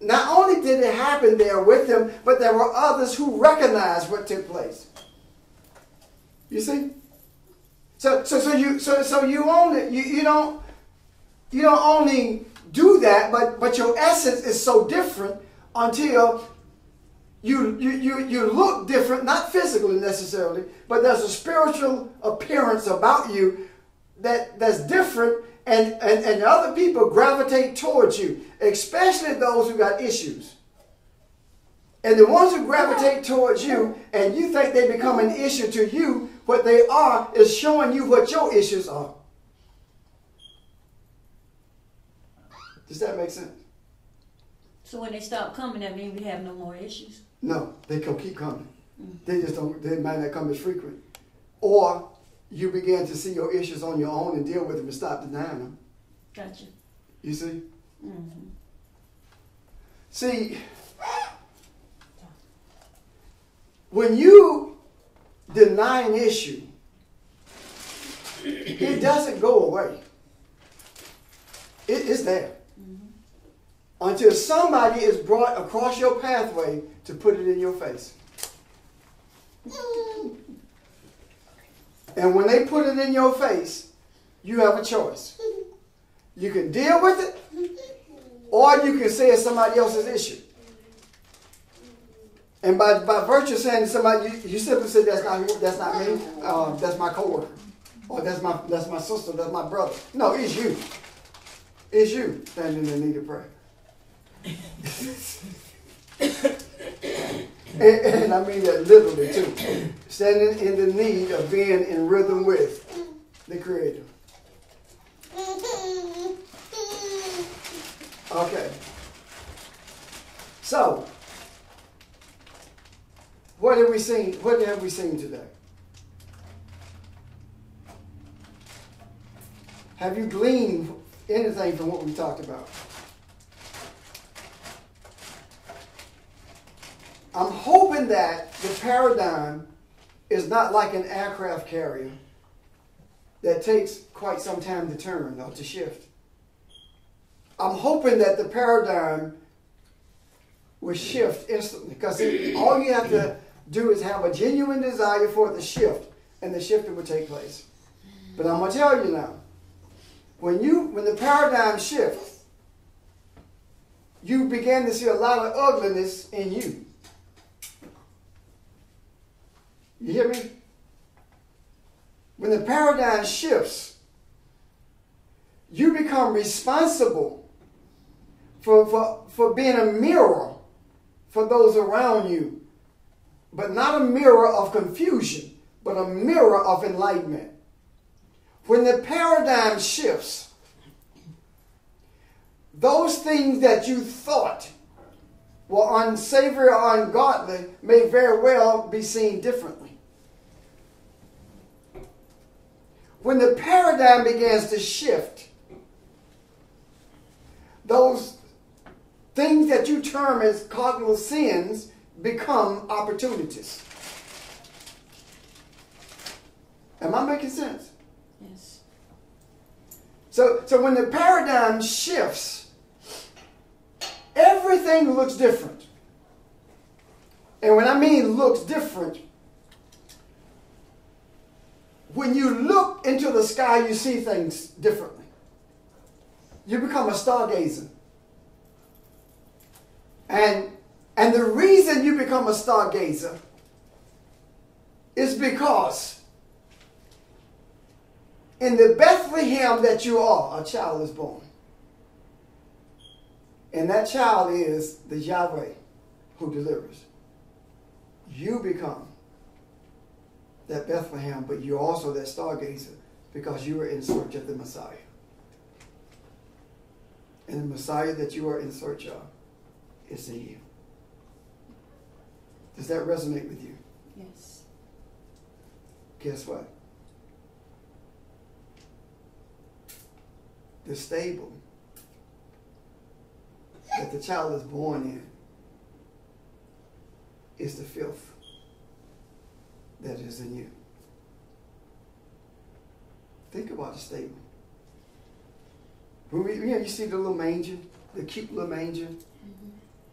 Not only did it happen there with him, but there were others who recognized what took place. You see? So you don't only do that, but your essence is so different until you look different, not physically necessarily, but there's a spiritual appearance about you that's different, and other people gravitate towards you, especially those who got issues. And the ones who gravitate towards you and you think they become an issue to you, what they are is showing you what your issues are. Does that make sense? So when they stop coming, that means we have no more issues? No, they can keep coming. They might not come as frequent. Or you begin to see your issues on your own and deal with them and stop denying them. Gotcha. You see? Mm-hmm. See, when you deny an issue, it doesn't go away. It is there. Until somebody is brought across your pathway to put it in your face. And when they put it in your face, you have a choice. You can deal with it, or you can say it's somebody else's issue. And by virtue of saying to somebody, you simply say, that's not me, that's my coworker, or that's my sister, that's my brother. No, it's you. It's you standing in need of prayer. and I mean that literally too. Standing in the need of being in rhythm with the Creator. Okay. So, what have we seen? What have we seen today? Have you gleaned anything from what we talked about? I'm hoping that the paradigm is not like an aircraft carrier that takes quite some time to turn or to shift. I'm hoping that the paradigm will shift instantly, because all you have to do is have a genuine desire for it to shift, and the shifting will take place. But I'm going to tell you now, when the paradigm shifts, you begin to see a lot of ugliness in you. You hear me? When the paradigm shifts, you become responsible for being a mirror for those around you, but not a mirror of confusion, but a mirror of enlightenment. When the paradigm shifts, those things that you thought were unsavory or ungodly may very well be seen differently. When the paradigm begins to shift, those things that you term as cardinal sins become opportunities. Am I making sense? Yes. So when the paradigm shifts, everything looks different. And when I mean looks different, when you look into the sky, you see things differently. You become a stargazer. And the reason you become a stargazer is because in the Bethlehem that you are, a child is born. And that child is the Yahweh who delivers. You become that Bethlehem, but you're also that stargazer because you are in search of the Messiah. And the Messiah that you are in search of is in you. Does that resonate with you? Yes. Guess what? The stable that the child is born in is the filth that is in you. Think about the stable. When you see the little manger, the cute little manger. Mm-hmm.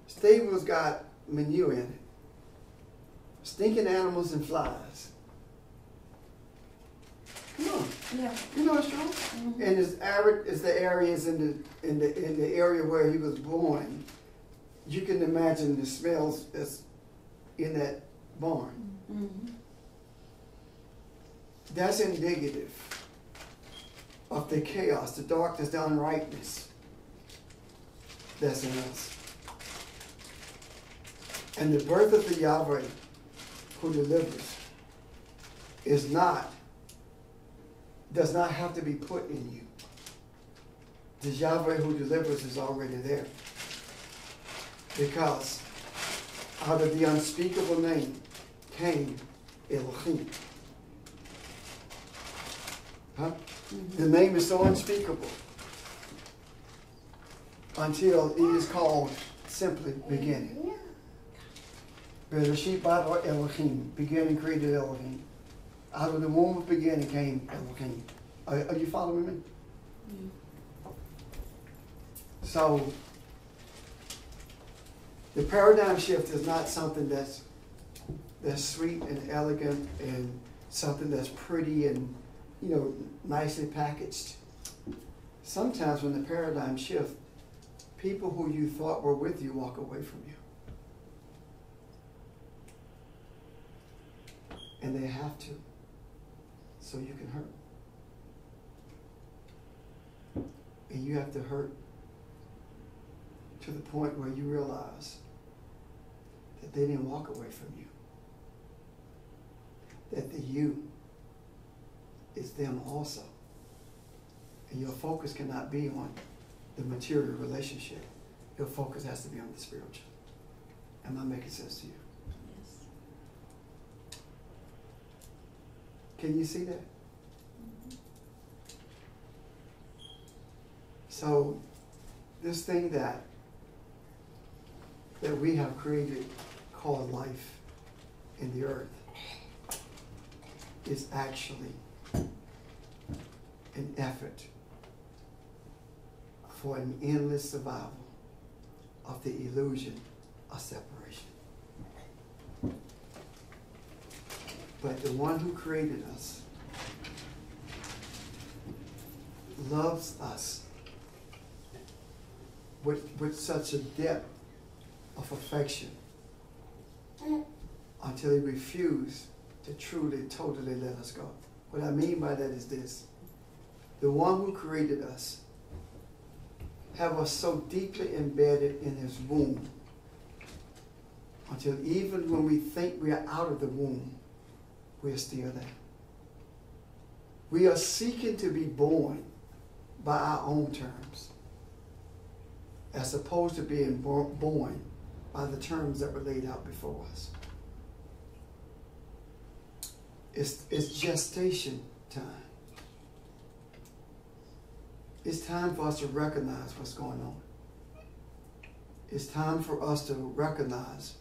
Stable's got manure in it. Stinking animals and flies. Come on. Yeah. You know it's true. Mm-hmm. And as arid as the areas in the area where he was born, you can imagine the smells that's in that barn. Mm-hmm. That's indicative of the chaos, the darkness, the unrightness that's in us. And the birth of the Yahweh who delivers does not have to be put in you. The Yahweh who delivers is already there. Because out of the unspeakable name came Elohim. Huh? Mm-hmm. The name is so unspeakable until it is called simply beginning. Bereshit bara Elohim, beginning created Elohim. Out of the womb of beginning came Elohim. Are you following me? Mm-hmm. So, the paradigm shift is not something that's sweet and elegant and something that's pretty and, nicely packaged. Sometimes when the paradigm shifts, people who you thought were with you walk away from you. And they have to, so you can hurt. And you have to hurt to the point where you realize that they didn't walk away from you. That the you is them also. And your focus cannot be on the material relationship. Your focus has to be on the spiritual. Am I making sense to you? Yes. Can you see that? So this thing that we have created called life in the earth is actually an effort for an endless survival of the illusion of separation. But the one who created us loves us with such a depth of affection until he refused to truly, totally let us go. What I mean by that is this. The one who created us have us so deeply embedded in his womb until even when we think we are out of the womb, we are still there. We are seeking to be born by our own terms, as opposed to being born by the terms that were laid out before us. It's gestation time. It's time for us to recognize what's going on. It's time for us to recognize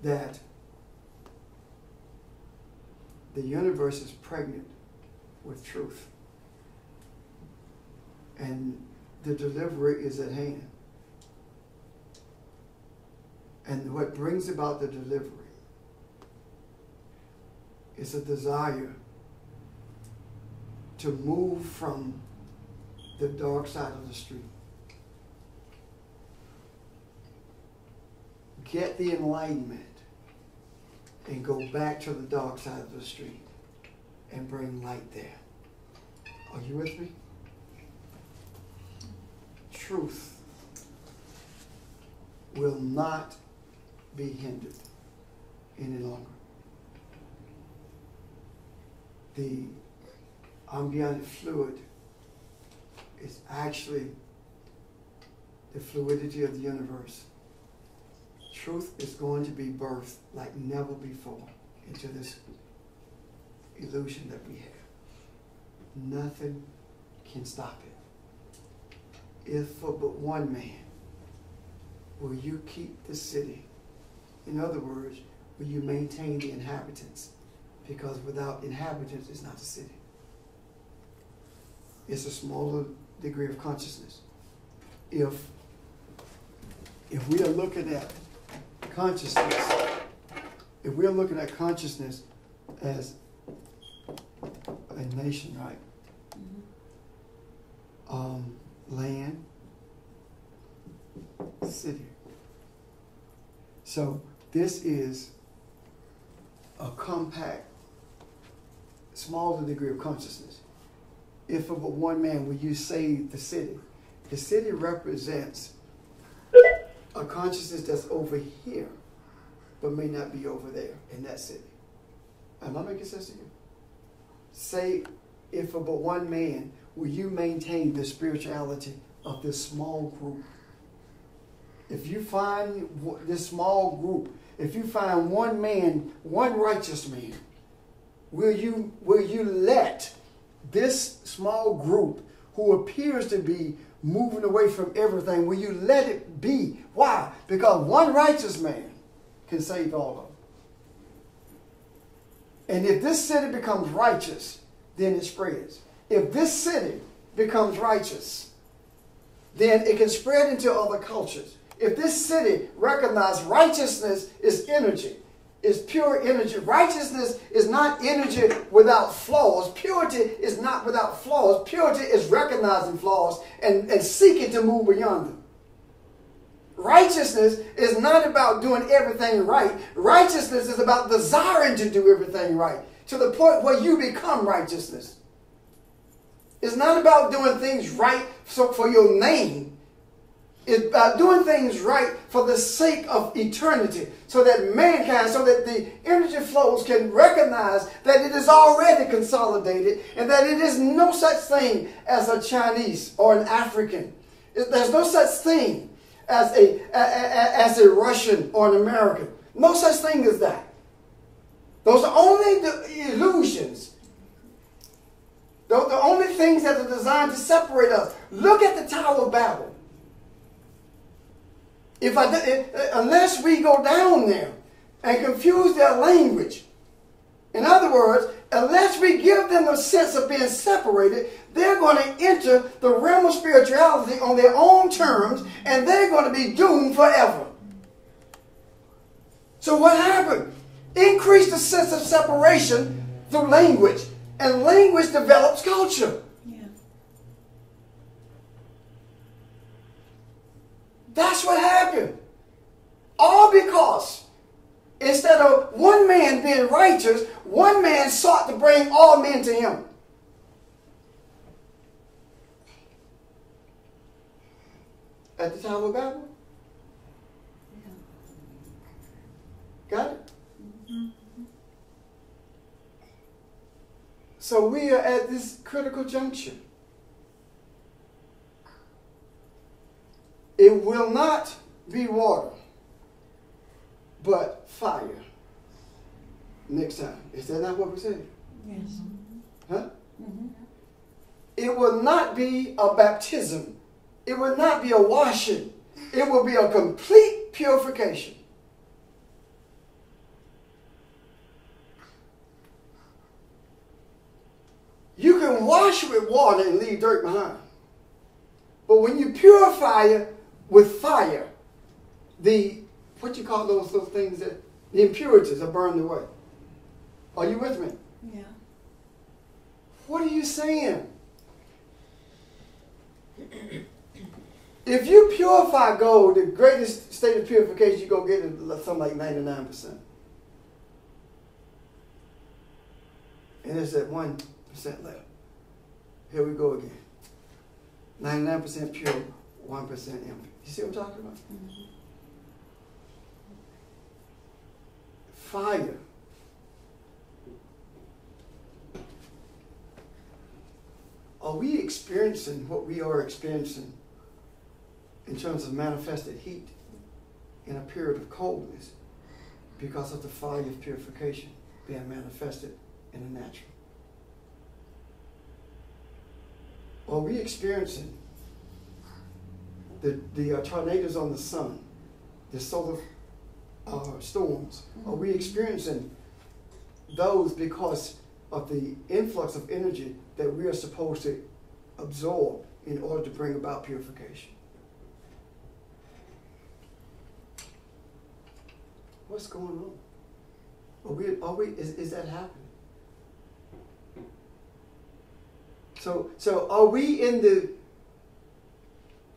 that the universe is pregnant with truth. And the delivery is at hand. And what brings about the delivery is a desire to move from the dark side of the street. Get the enlightenment and go back to the dark side of the street and bring light there. Are you with me? Truth will not be hindered any longer. The ambient fluid is actually the fluidity of the universe. Truth is going to be birthed like never before into this illusion that we have. Nothing can stop it. If for but one man will you keep the city, in other words, will you maintain the inhabitants? Because without inhabitants, it's not a city. It's a smaller degree of consciousness. If we are looking at consciousness, if we're looking at consciousness as a nation, right? Land, city. So this is a compact, smaller degree of consciousness. If for but one man will you save the city represents a consciousness that's over here, but may not be over there in that city. Am I making sense to you? Say, if for but one man will you maintain the spirituality of this small group. If you find this small group, if you find one man, one righteous man, will you let this small group who appears to be moving away from everything, will you let it be? Why? Because one righteous man can save all of them. And if this city becomes righteous, then it spreads. If this city becomes righteous, then it can spread into other cultures. If this city recognizes righteousness is energy, is pure energy. Righteousness is not energy without flaws. Purity is not without flaws. Purity is recognizing flaws and seeking to move beyond them. Righteousness is not about doing everything right. Righteousness is about desiring to do everything right to the point where you become righteousness. It's not about doing things right for your name. is by doing things right for the sake of eternity, so that mankind, so that the energy flows can recognize that it is already consolidated and that it is no such thing as a Chinese or an African. There's no such thing as a Russian or an American. No such thing as that. Those are only the illusions. Those are the only things that are designed to separate us. Look at the Tower of Babel. Unless we go down there and confuse their language, in other words, unless we give them a sense of being separated, they're going to enter the realm of spirituality on their own terms, and they're going to be doomed forever. So what happened? Increase the sense of separation through language, and language develops culture. That's what happened. All because instead of one man being righteous, one man sought to bring all men to him. At the Tower of Babel? Got it? So we are at this critical juncture. It will not be water, but fire. Next time. Is that not what we said? Yes. Huh? Mm-hmm. It will not be a baptism. It will not be a washing. It will be a complete purification. You can wash with water and leave dirt behind. But when you purify it with fire, what you call those things, that the impurities are burned away. Are you with me? Yeah. What are you saying? If you purify gold, the greatest state of purification you're going to get is something like 99%. And there's that 1% left. Here we go again. 99% pure, 1% empty. You see what I'm talking about? Mm-hmm. Fire. Are we experiencing what we are experiencing in terms of manifested heat in a period of coldness because of the fire of purification being manifested in the natural? Are we experiencing the tornadoes on the sun, the solar storms? Are we experiencing those because of the influx of energy that we are supposed to absorb in order to bring about purification? What's going on? Is that happening? So are we in the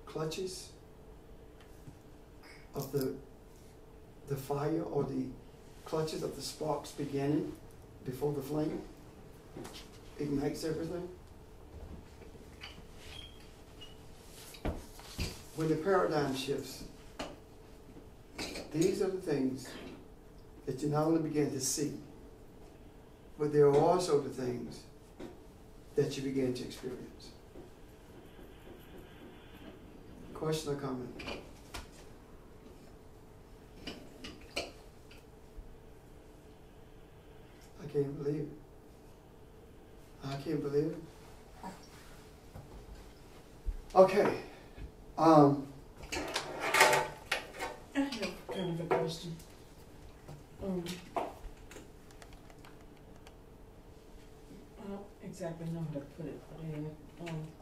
clutches of the fire, or the clutches of the sparks beginning before the flame ignites everything? When the paradigm shifts, these are the things that you not only begin to see, but there are also the things that you begin to experience. Question or comment? I can't believe it. I can't believe it. Okay. I have kind of a question. I don't exactly know how to put it, but anyway.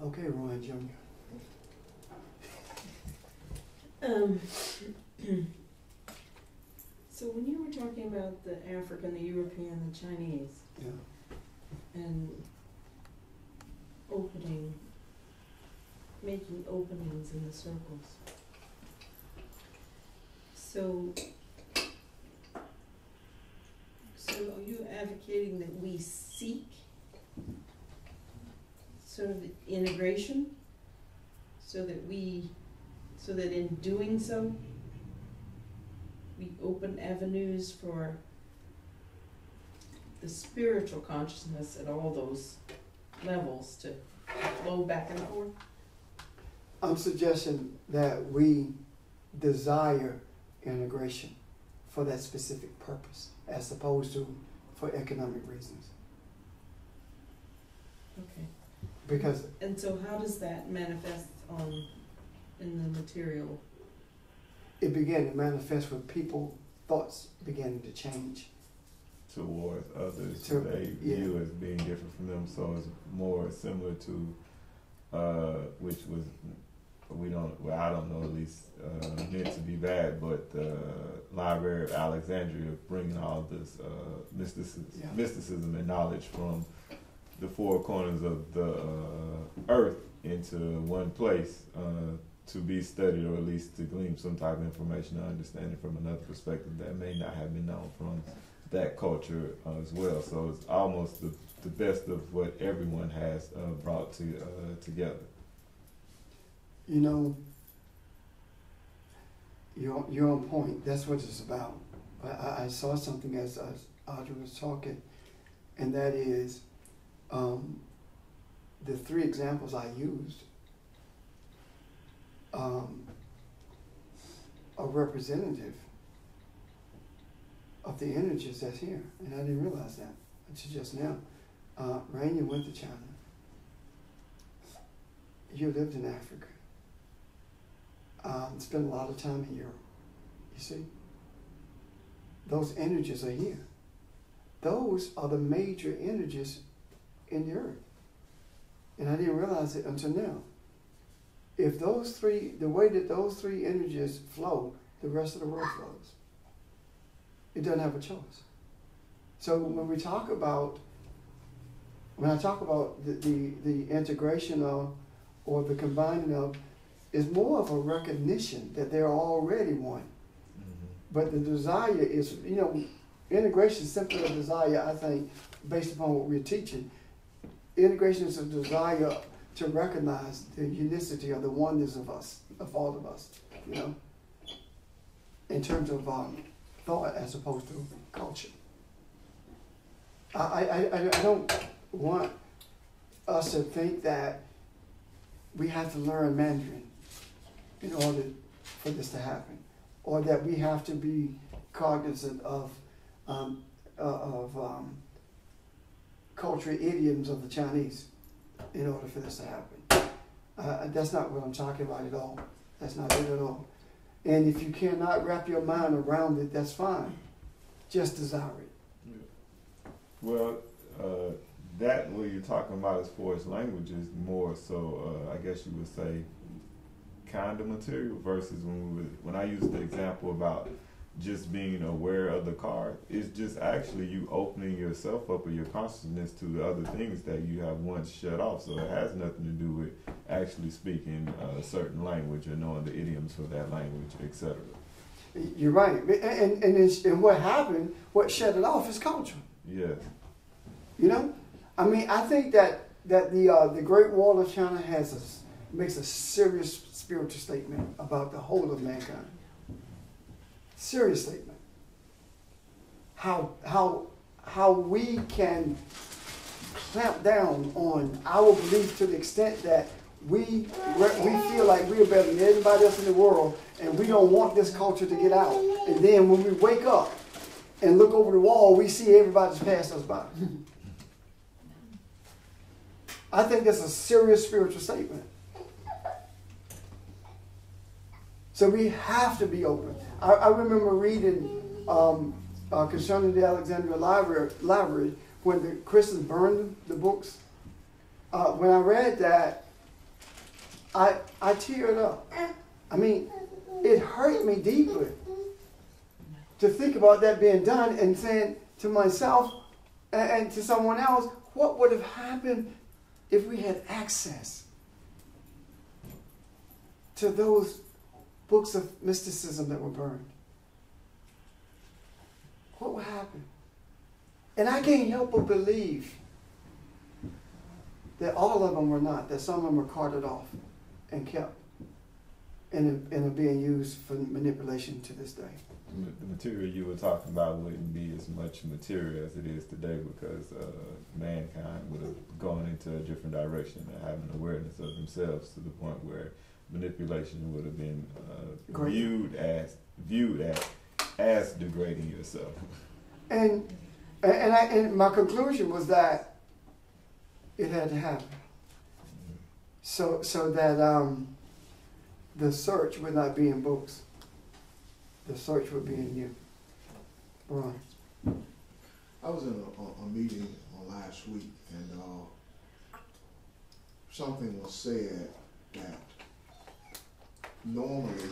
Okay, Roy Jr. So when you were talking about the African, the European, the Chinese, Yeah. and making openings in the circles. So are you advocating that we seek sort of integration, so that we so that in doing so, we open avenues for the spiritual consciousness at all those levels to flow back and forth? I'm suggesting that we desire integration for that specific purpose, as opposed to for economic reasons. Okay. Because And so how does that manifest in the material? it began to manifest with people, thoughts beginning to change. Towards others To- they yeah. view as being different from them, so it's more similar to which was I don't know, at least meant to be bad, but the Library of Alexandria bringing all this mysticism and knowledge from the four corners of the earth into one place to be studied, or at least to glean some type of information or understanding from another perspective that may not have been known from that culture as well. So it's almost the best of what everyone has brought together. You know, you're on point. That's what it's about. I saw something as Audrey was talking, and that is the three examples I used are representative of the energies that's here, and I didn't realize that until just now. Rain, you went to China. You lived in Africa. Spent a lot of time in Europe. You see? Those energies are here. Those are the major energies in the earth. And I didn't realize it until now. If those three, the way that those three energies flow, the rest of the world flows. It doesn't have a choice. So when I talk about the integration of, or the combining of, is more of a recognition that they're already one. Mm-hmm. But the desire is, integration is simply a desire, I think, based upon what we're teaching. Integration is a desire to recognize the unicity or the oneness of us, of all of us, in terms of thought as opposed to culture. I don't want us to think that we have to learn Mandarin in order for this to happen, or that we have to be cognizant of cultural idioms of the Chinese in order for this to happen. That's not what I'm talking about at all. That's not it at all. And if you cannot wrap your mind around it, that's fine. Just desire it. Yeah. Well, that what you're talking about as far as language is more so, I guess you would say, kind of material versus when I used the example about just being aware of the card, it's just actually you opening yourself up or your consciousness to the other things that you have once shut off. So it has nothing to do with actually speaking a certain language or knowing the idioms for that language, etc. You're right. And what happened, what shut it off is culture. Yes. I think that the Great Wall of China makes a serious spiritual statement about the whole of mankind. Serious statement. How we can clamp down on our belief to the extent that we feel like we are better than everybody else in the world, and we don't want this culture to get out. And then when we wake up and look over the wall, we see everybody's passed us by. I think that's a serious spiritual statement. So we have to be open. I remember reading concerning the Alexandria Library when the Christians burned the books. When I read that, I teared up. I mean, it hurt me deeply to think about that being done and saying to myself and to someone else, what would have happened if we had access to those books of mysticism that were burned? What would happen? And I can't help but believe that all of them were not, that some of them were carted off and kept and are being used for manipulation to this day. The material you were talking about wouldn't be as much material as it is today because mankind would have gone into a different direction and having awareness of themselves to the point where manipulation would have been viewed as degrading yourself. And my conclusion was that it had to happen. So that the search would not be in books. The search would be in you. Ron. I was in a meeting last week, and something was said that normally,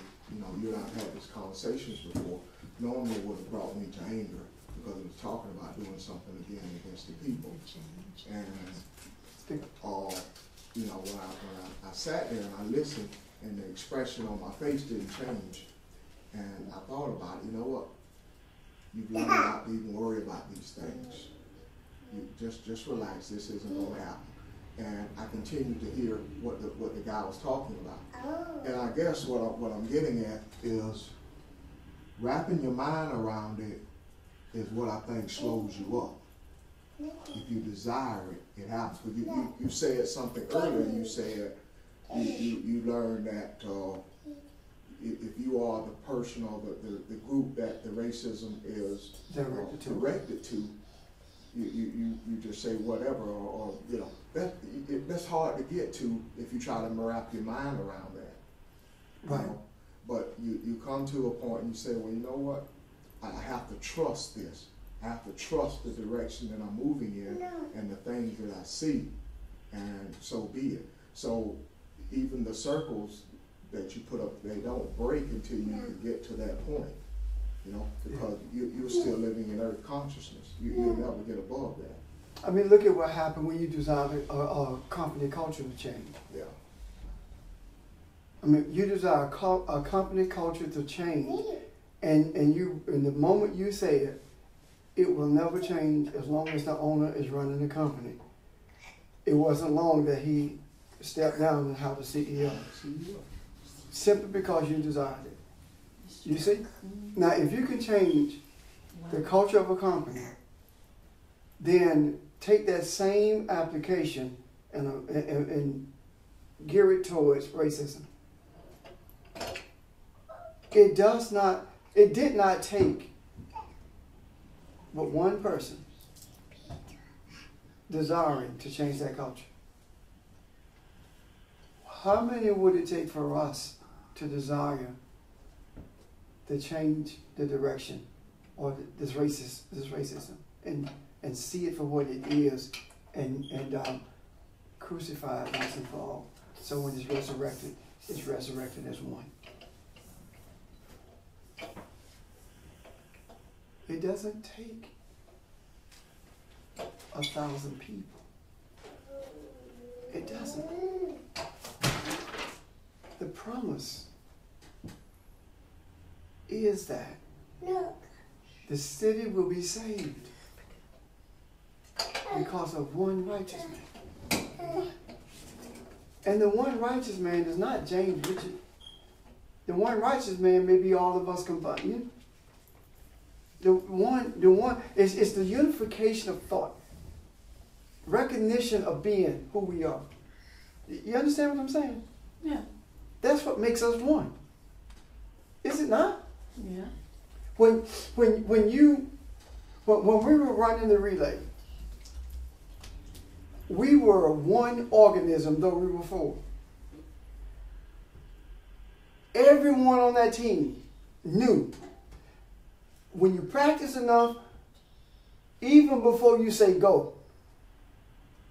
you and I've had these conversations before, normally would have brought me to anger because it was talking about doing something again against the people. And when I sat there and I listened, and the expression on my face didn't change, and I thought about it, you know what? You've learned not to even worry about these things. You just relax. This isn't going to happen. And I continued to hear what the guy was talking about. And I guess what I'm getting at is wrapping your mind around it is what I think slows you up. If you desire it, it happens. But you said something earlier. You said you learned that if you are the person or the group that the racism is directed to, you just say whatever, or that's hard to get to if you try to wrap your mind around that. Right. But you come to a point and you say, well, you know what? I have to trust this. I have to trust the direction that I'm moving in and the things that I see, and so be it. So even the circles that you put up, they don't break until you can get to that point, because you're still living in earth consciousness. You'll never get above that. I mean, look at what happened when you designed a company culture to change. Yeah. I mean, you desire a company culture to change, and in the moment you say it, it will never change as long as the owner is running the company. It wasn't long that he stepped down and how the CEO. Simply because you desired it. You see? Now, if you can change the culture of a company, then take that same application and gear it towards racism. It did not take but one person desiring to change that culture. How many would it take for us to desire to change the direction or this racism and see it for what it is and crucify it once and for all? So when it's resurrected as one. It doesn't take 1,000 people. It doesn't. The promise is that the city will be saved because of one righteous man. And the one righteous man is not James Richard. The one righteous man may be all of us combined. The one is the unification of thought, recognition of being who we are. You understand what I'm saying? Yeah. That's what makes us one. Is it not? Yeah. When we were running the relay, we were one organism, though we were four. Everyone on that team knew when you practice enough, even before you say go,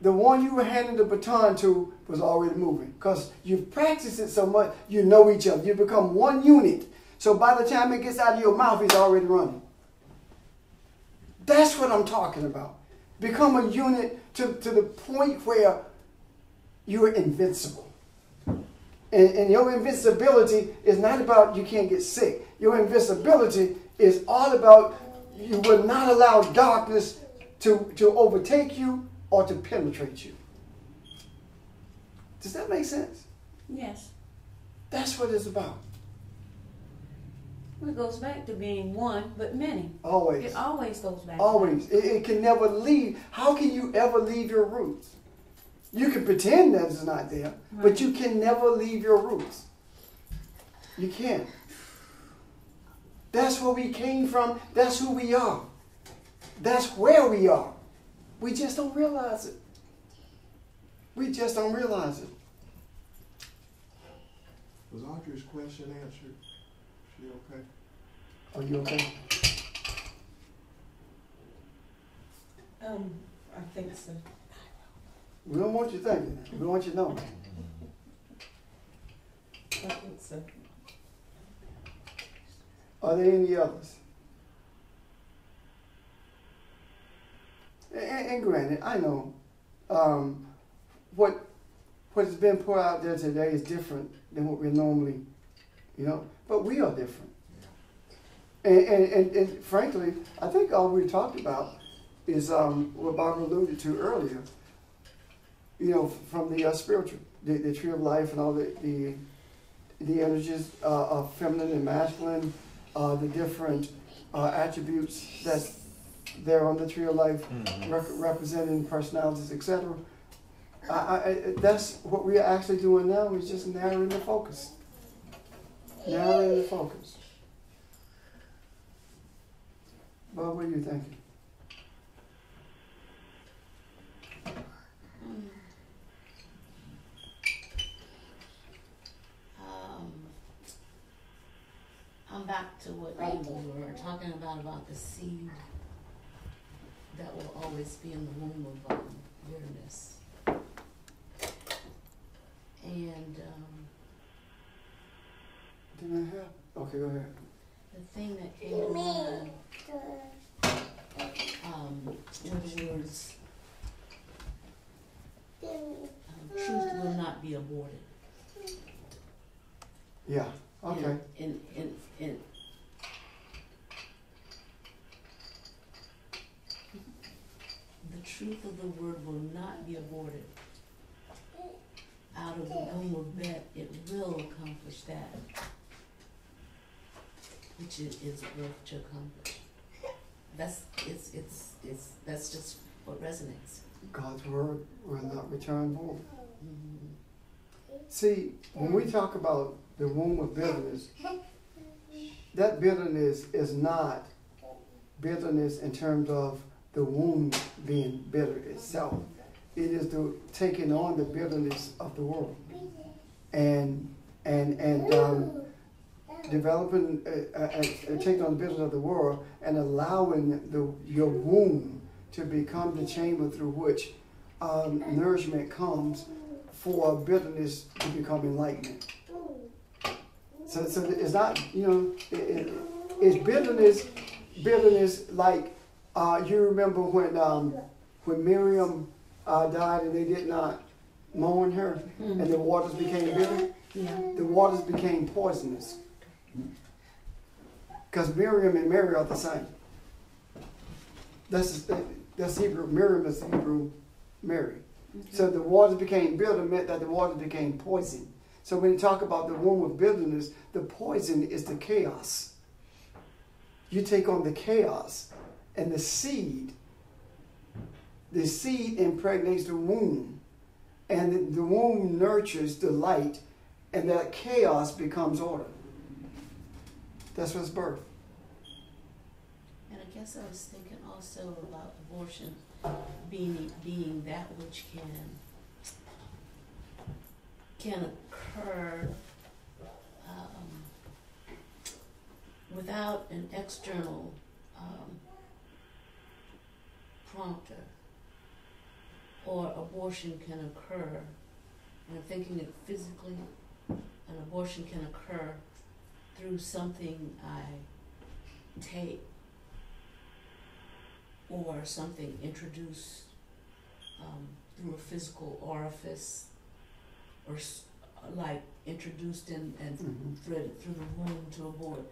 the one you were handing the baton to was already moving. Because you've practiced it so much, you know each other. You become one unit. So by the time it gets out of your mouth, he's already running. That's what I'm talking about. Become a unit to the point where you're invincible. And your invincibility is not about you can't get sick. Your invincibility is all about you will not allow darkness to overtake you or to penetrate you. Does that make sense? Yes. That's what it's about. Well, it goes back to being one, but many. Always. It always goes back. Always. It can never leave. How can you ever leave your roots? You can pretend that it's not there, but you can never leave your roots. You can't. That's where we came from. That's who we are. That's where we are. We just don't realize it. We just don't realize it. Was Audrey's question answered? She okay? Are you okay? I think so. We don't want you thinking. We want you knowing. I think so. Are there any others? And granted, I know what has been put out there today is different than what we normally, but we are different. And frankly, I think all we talked about is what Barbara alluded to earlier, from the spiritual, the tree of life and all the energies of feminine and masculine, the different attributes that's there on the tree of life, representing personalities, etc. That's what we are actually doing now, is just narrowing the focus. Narrowing the focus. Bob, what are you thinking? I'm back to what we were talking about the seed that will always be in the womb of bitterness. And Didn't I have? Okay, go ahead. the thing that came to mind were the words, truth will not be aborted. Yeah. Okay. In the truth of the word will not be aborted. Out of the womb of Bet, it will accomplish that which it is worth to accomplish. That's just what resonates. God's word will not return void. Mm-hmm. See, when we talk about the womb of bitterness, that bitterness is not bitterness in terms of the womb being bitter itself. It is the taking on the bitterness of the world and developing, taking on the bitterness of the world and allowing your womb to become the chamber through which nourishment comes for bitterness to become enlightenment. So it's not, it's bitterness like you remember when Miriam died and they did not mourn her and the waters became bitter? Yeah. The waters became poisonous. Because Miriam and Mary are the same. That's Hebrew. Miriam is Hebrew Mary. Mm-hmm. So the waters became bitter meant that the waters became poison. So when you talk about the womb of bitterness, the poison is the chaos. You take on the chaos, and the seed impregnates the womb, and the womb nurtures the light, and that chaos becomes order. That's what's birth. And I guess I was thinking also about abortion being that which can occur without an external prompter, or abortion can occur, and I'm thinking it physically, an abortion can occur through something I take or something introduced through a physical orifice, or like introduced and threaded through the womb to abort.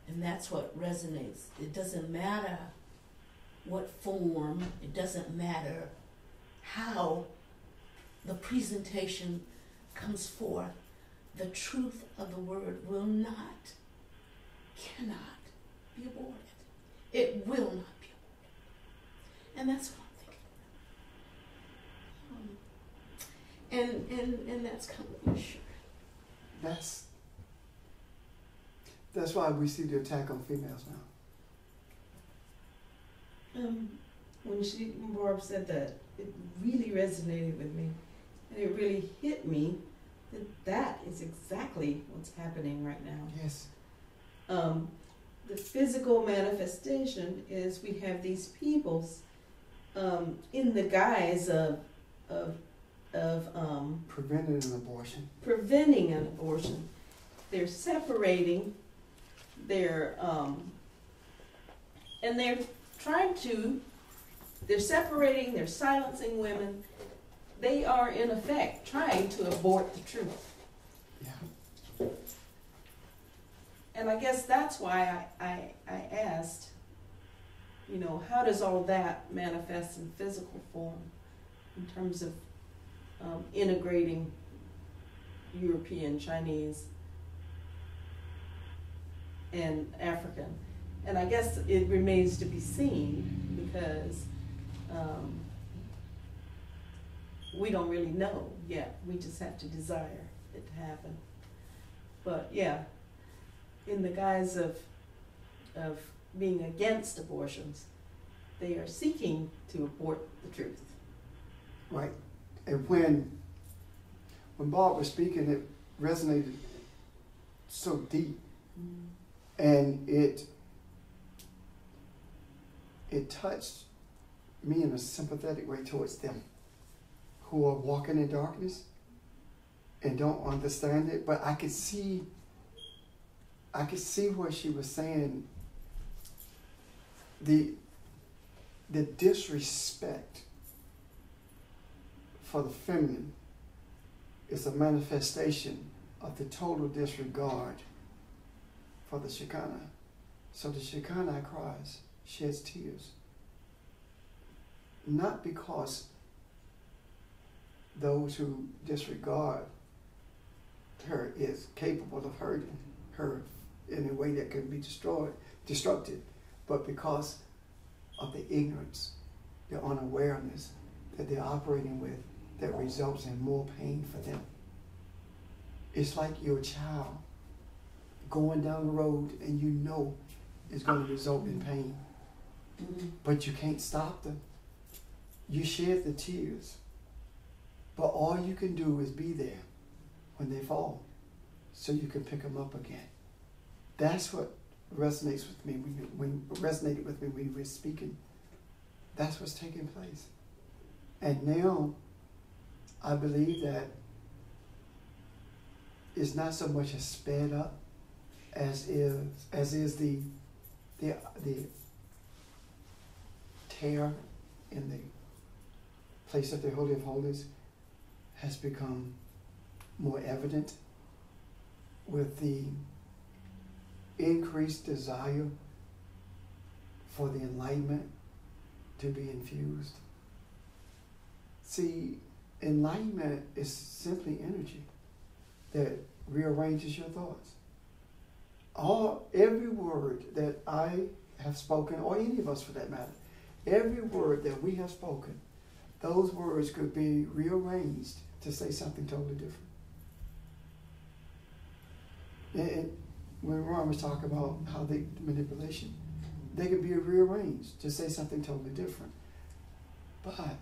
And that's what resonates. It doesn't matter what form, it doesn't matter how the presentation comes forth, the truth of the word cannot be aborted. It will not be aborted. And that's what I'm thinking. And that's kind of reassuring. That's why we see the attack on females now. When Barb said that, it really resonated with me, and it really hit me that is exactly what's happening right now. Yes. The physical manifestation is we have these peoples in the guise of Preventing an abortion. Preventing an abortion. They're separating. They're separating. They're silencing women. They are in effect trying to abort the truth. Yeah. And I guess that's why I asked, how does all that manifest in physical form in terms of integrating European, Chinese, and African? And I guess it remains to be seen because we don't really know yet. We just have to desire it to happen. But yeah, in the guise of being against abortions, they are seeking to abort the truth. Right. And when Bob was speaking, it resonated so deep. And it touched me in a sympathetic way towards them who are walking in darkness and don't understand it. But I could see what she was saying. The disrespect for the feminine is a manifestation of the total disregard for the Shekinah. So the Shekinah cries, sheds tears. Not because those who disregard her is capable of hurting her in a way that can be destructive, but because of the ignorance, the unawareness that they're operating with that results in more pain for them. It's like your child going down the road and you know it's going to result in pain, but you can't stop them. You shed the tears, but all you can do is be there when they fall so you can pick them up again. That's what resonates with me resonated with me when you were speaking. That's what's taking place. And now I believe that it's not so much as sped up as is the tear in the place of the Holy of Holies has become more evident with the increased desire for the enlightenment to be infused. See, enlightenment is simply energy that rearranges your thoughts. Every word that I have spoken, or any of us for that matter, every word that we have spoken, those words could be rearranged to say something totally different. And when Ron was talking about how they manipulation, they could be rearranged to say something totally different. But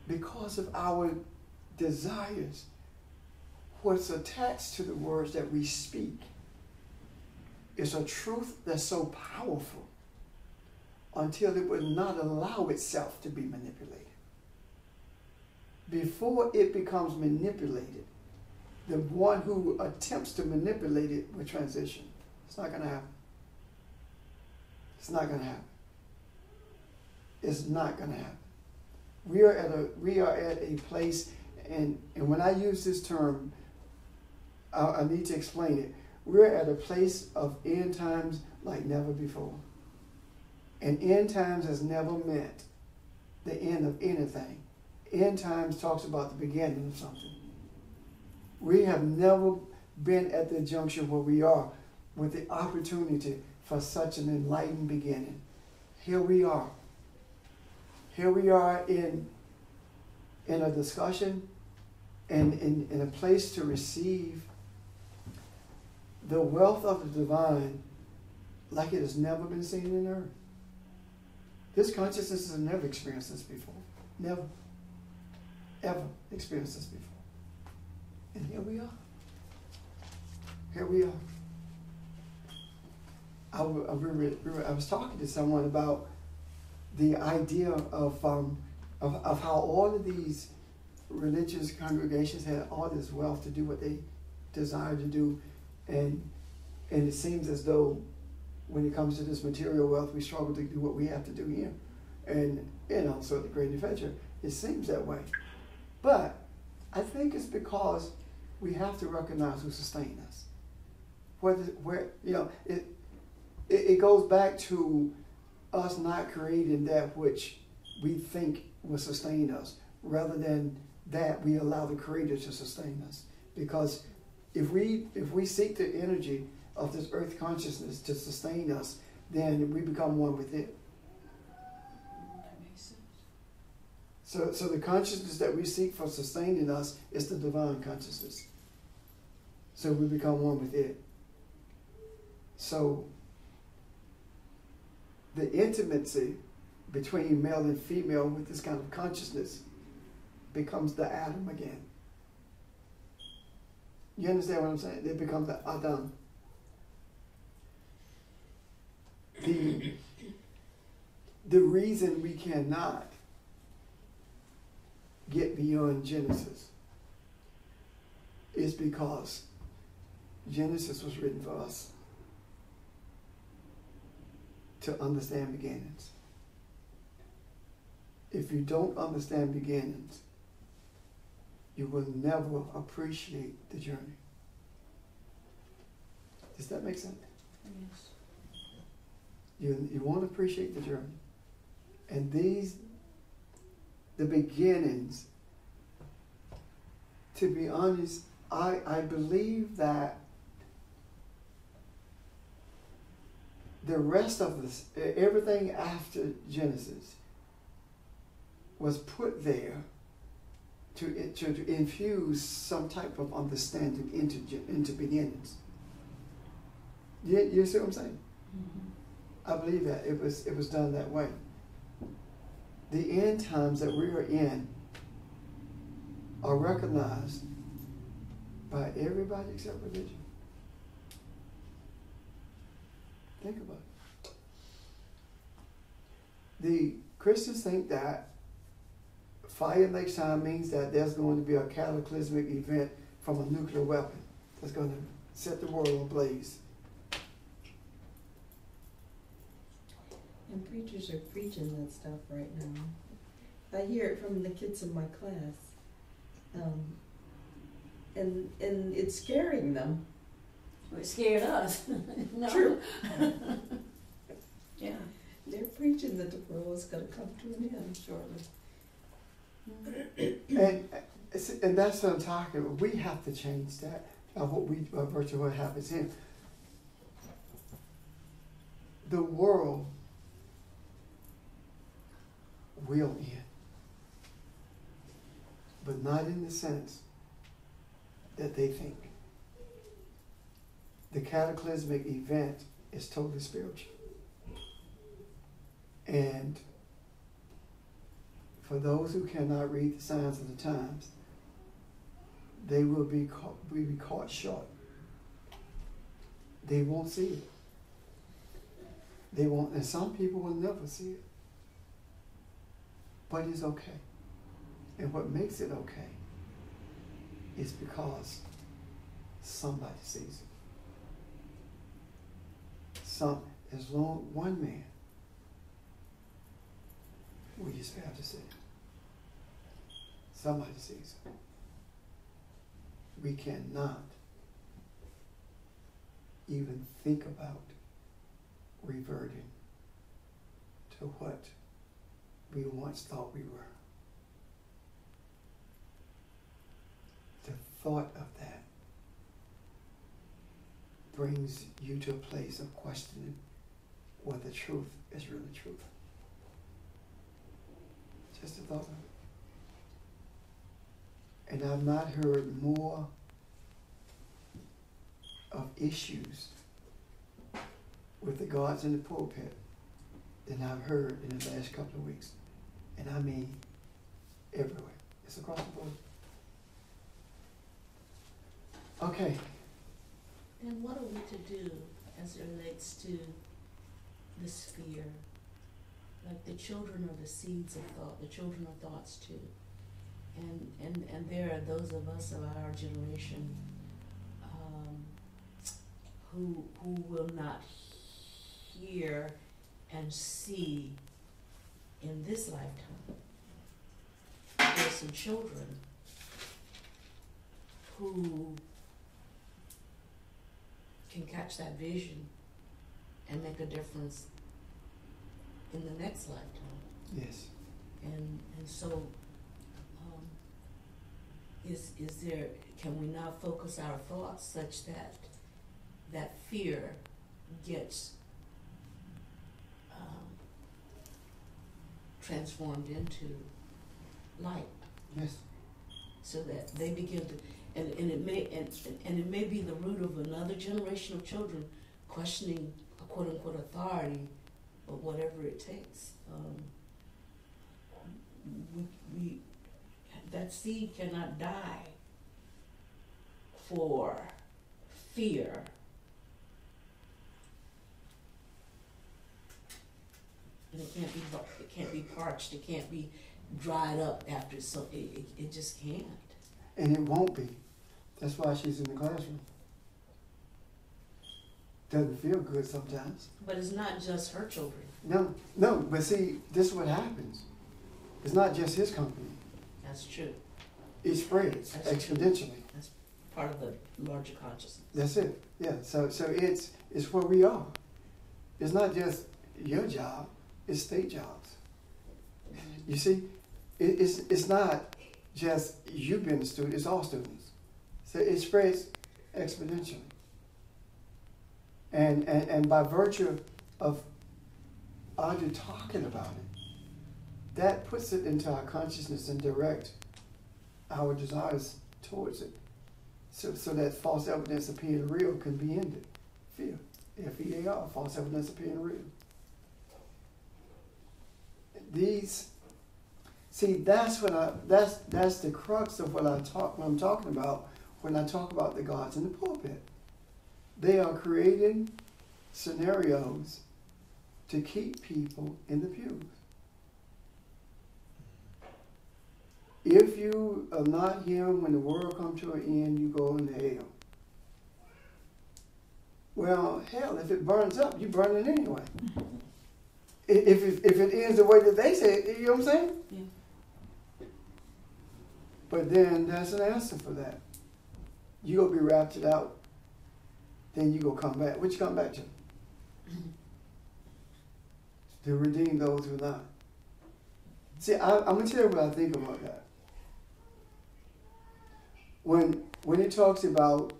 because of our desires, what's attached to the words that we speak is a truth that's so powerful until it would not allow itself to be manipulated. Before it becomes manipulated, the one who attempts to manipulate it will transition. It's not going to happen. It's not going to happen. It's not going to happen. We are at a place, and when I use this term, I need to explain it. We're at a place of end times like never before. And end times has never meant the end of anything. End times talks about the beginning of something. We have never been at the junction where we are with the opportunity for such an enlightened beginning. Here we are. Here we are in a discussion and in a place to receive the wealth of the divine like it has never been seen in earth. This consciousness has never experienced this before. Never. Ever experienced this before. And here we are. Here we are. I was talking to someone about the idea of how all of these religious congregations had all this wealth to do what they desire to do, and it seems as though when it comes to this material wealth, we struggle to do what we have to do here, and so the Great Adventure, it seems that way. But I think it's because we have to recognize who sustained us. It goes back to us not creating that which we think will sustain us, rather than that we allow the Creator to sustain us. Because if we seek the energy of this earth consciousness to sustain us, then we become one with it. That makes sense. So the consciousness that we seek for sustaining us is the divine consciousness. So we become one with it. So the intimacy between male and female with this kind of consciousness becomes the Adam again. You understand what I'm saying? It becomes the Adam. The reason we cannot get beyond Genesis is because Genesis was written for us to understand beginnings. If you don't understand beginnings, you will never appreciate the journey. Does that make sense? Yes. You won't appreciate the journey. And the beginnings, to be honest, I believe that the rest of this, everything after Genesis, was put there to infuse some type of understanding into beginnings. You see what I'm saying? Mm-hmm. I believe that it was done that way. The end times that we are in are recognized by everybody except religion. Think about it. The Christians think that fire next time means that there's going to be a cataclysmic event from a nuclear weapon that's going to set the world ablaze. And preachers are preaching that stuff right now. I hear it from the kids in my class. And it's scaring them. Well, it scared us. No. True. Yeah. They're preaching that the world is going to come to an end shortly. And that's what I'm talking about. We have to change that of virtue of what happens here. The world will end, but not in the sense that they think. The cataclysmic event is totally spiritual. And for those who cannot read the signs of the times, they will be caught short. They won't see it. They won't, and some people will never see it. But it's okay. And what makes it okay is because somebody sees it. As long one man, we just have to see it. Somebody sees it. We cannot even think about reverting to what we once thought we were. The thought of that brings you to a place of questioning whether truth is really truth. Just a thought. And I've not heard more of issues with the guards in the pulpit than I've heard in the last couple of weeks. And I mean everywhere. It's across the board. Okay. And what are we to do as it relates to this fear? Like the children are the seeds of thought. The children are thoughts too. And there are those of us of our generation who will not hear and see in this lifetime. There's some children who can catch that vision and make a difference in the next lifetime. Yes. And so is there, can we now focus our thoughts such that that fear gets transformed into light? Yes. So that they begin to, and it may be the root of another generation of children questioning a quote unquote authority, but whatever it takes. We that seed cannot die for fear. And it can't be parched. It can't be dried up after. So it just can't. And it won't be. That's why she's in the classroom. Doesn't feel good sometimes. But it's not just her children. No, but see, this is what happens. It's not just his company. That's true. It spreads That's exponentially. True. That's part of the larger consciousness. That's it. Yeah. So it's where we are. It's not just your job. It's state jobs. Mm-hmm. You see, it's not just you being a student. It's all students. So it spreads exponentially. And by virtue of Audrey talking about it, that puts it into our consciousness and direct our desires towards it. So that false evidence appearing real can be ended. Fear. F-E-A-R, false evidence appearing real. That's the crux of what I'm talking about when I talk about the gods in the pulpit. They are creating scenarios to keep people in the pews. If you are not here when the world comes to an end, you go into hell. Well, hell, if it burns up, you burn it anyway. If it ends the way that they say it, you know what I'm saying? Yeah. But then there's an answer for that. You go be raptured out, then you go come back. What you come back to? To redeem those who are not. See, I'm going to tell you what I think about that. When it talks about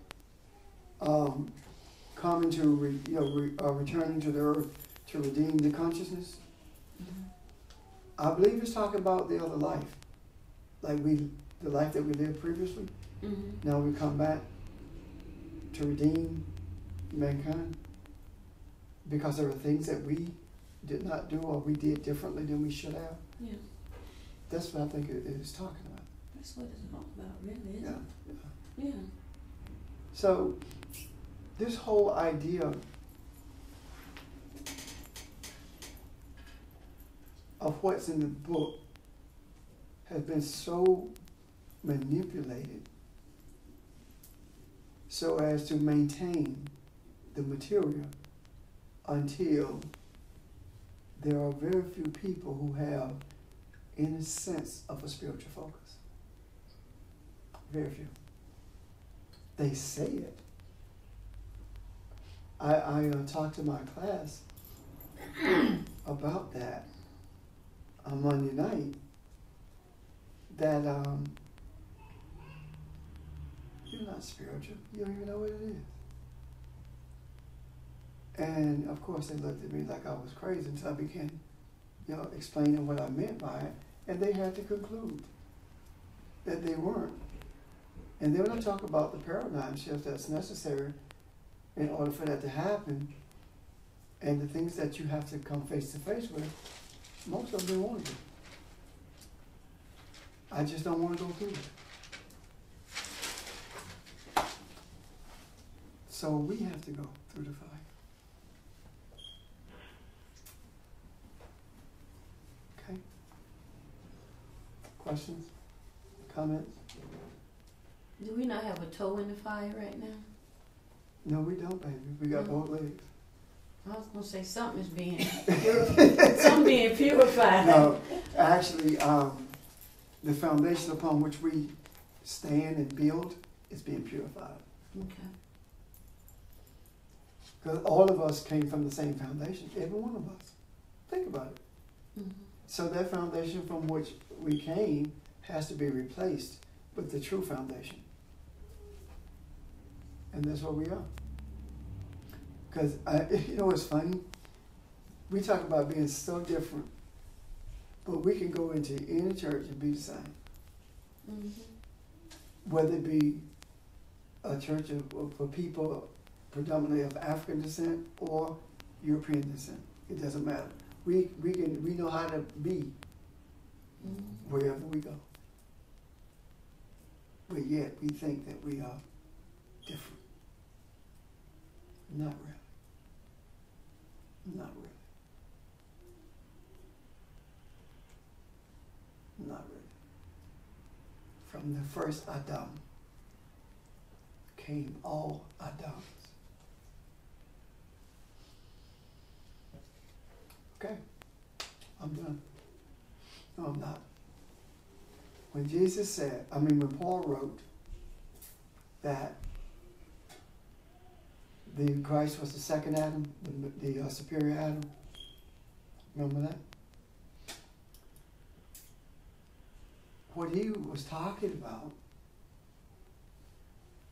coming to returning to the earth to redeem the consciousness, I believe it's talking about the other life, like the life that we lived previously. Mm-hmm. Now we come back to redeem mankind because there are things that we did not do or we did differently than we should have. Yeah. That's what I think it is talking about. That's what it's all about, really, isn't it? Yeah. Yeah. So this whole idea of what's in the book has been so manipulated so as to maintain the material until there are very few people who have any sense of a spiritual focus. Very few. They say it. I talked to my class about that on Monday night, that you're not spiritual. You don't even know what it is. And of course they looked at me like I was crazy until I began, explaining what I meant by it. And they had to conclude that they weren't. And then when I talk about the paradigm shift that's necessary in order for that to happen, and the things that you have to come face to face with, most of them want to. I just don't want to go through it. So we have to go through the fire. Okay? Questions? Comments? Do we not have a toe in the fire right now? No, we don't, baby. We got both legs. I was gonna say something is being something being purified. No, actually, the foundation upon which we stand and build is being purified. Okay. Because all of us came from the same foundation, every one of us. Think about it. Mm-hmm. So that foundation from which we came has to be replaced with the true foundation. And that's what we are. Because, you know what's funny? We talk about being so different, but we can go into any church and be the same. Mm-hmm. Whether it be a church for people predominantly of African descent or European descent. It doesn't matter. We know how to be wherever we go. But yet we think that we are different. Not really. Not really. Not really. From the first Adam came all Adams. Okay, I'm done. No, I'm not. When Jesus said, when Paul wrote that the Christ was the second Adam, the superior Adam, remember that? What he was talking about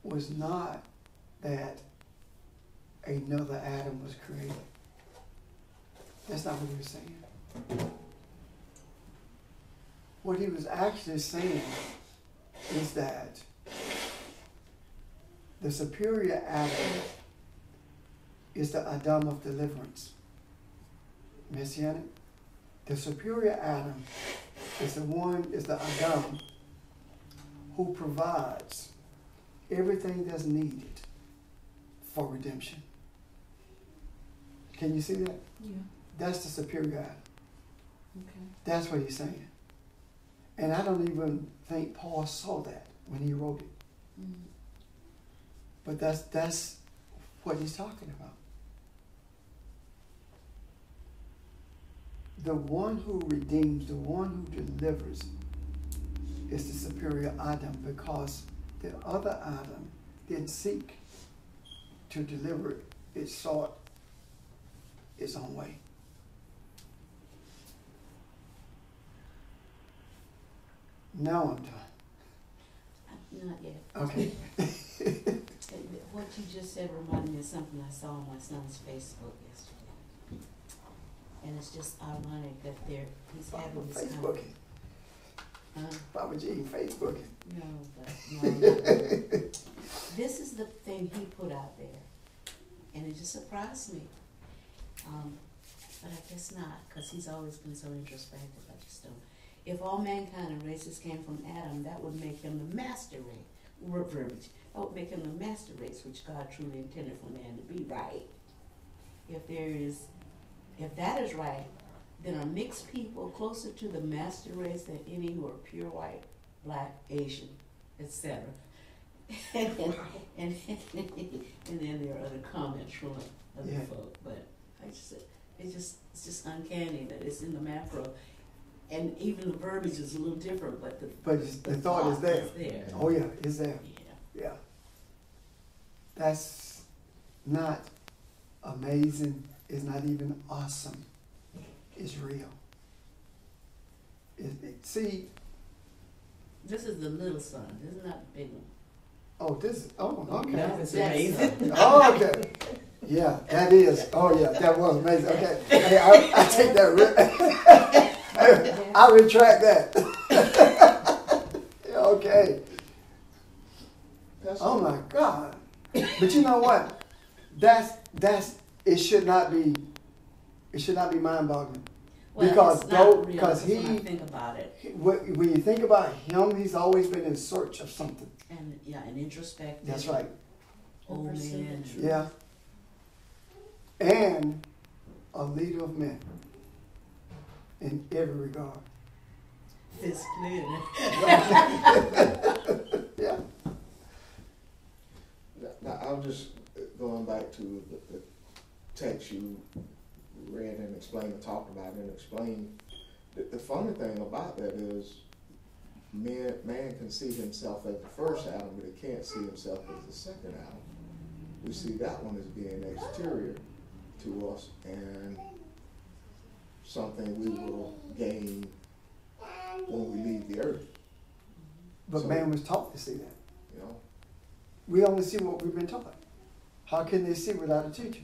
was not that another Adam was created. That's not what he was saying. What he was actually saying is that the superior Adam is the Adam of deliverance. Messianic. The superior Adam is the Adam who provides everything that's needed for redemption. Can you see that? Yeah. That's the superior Adam. Okay. That's what he's saying. And I don't even think Paul saw that when he wrote it. Mm-hmm. But that's what he's talking about. The one who redeems, the one who delivers is the superior Adam, because the other Adam didn't seek to deliver it. It sought its own way. Now I'm done. Not yet. Okay. What you just said reminded me of something I saw on my son's Facebook yesterday. And it's just ironic that he's having this Facebooking. Baba G, Facebooking. No. This is the thing he put out there. And it just surprised me. But I guess not, because he's always been so introspective. I just don't. If all mankind and races came from Adam, that would make him the master race. That would make him the master race, which God truly intended for man to be, right? If that is right, then are mixed people closer to the master race than any who are pure white, black, Asian, etc. and then there are other comments from other folk, but it's just uncanny that it's in the macro. And even the verbiage is a little different, but the thought is there. Oh yeah, it's there. Yeah. Yeah. That's not amazing. It's not even awesome. It's real. See. This is the little son. This is not the big one. Oh, okay. That was amazing. Oh, okay. Yeah, that is. Oh yeah, that was amazing. Okay, hey, I take that. I retract that. Okay. Oh my God! But you know what? That's it. Should not be. It should not be mind-boggling. Well, Because it's not real, because when I he, think about it, when you think about him, he's always been in search of something. and and introspective. That's right. Old man. Yeah. And a leader of men in every regard. Physically. Yeah. Now, I'm just going back to the text you read and explained and talked about and explained. The funny thing about that is man can see himself as the first Adam, but he can't see himself as the second Adam. We see that one as being exterior to us and something we will gain when we leave the earth. But So- man was taught to see that. You know, We only see what we've been taught. How can they see without a teacher?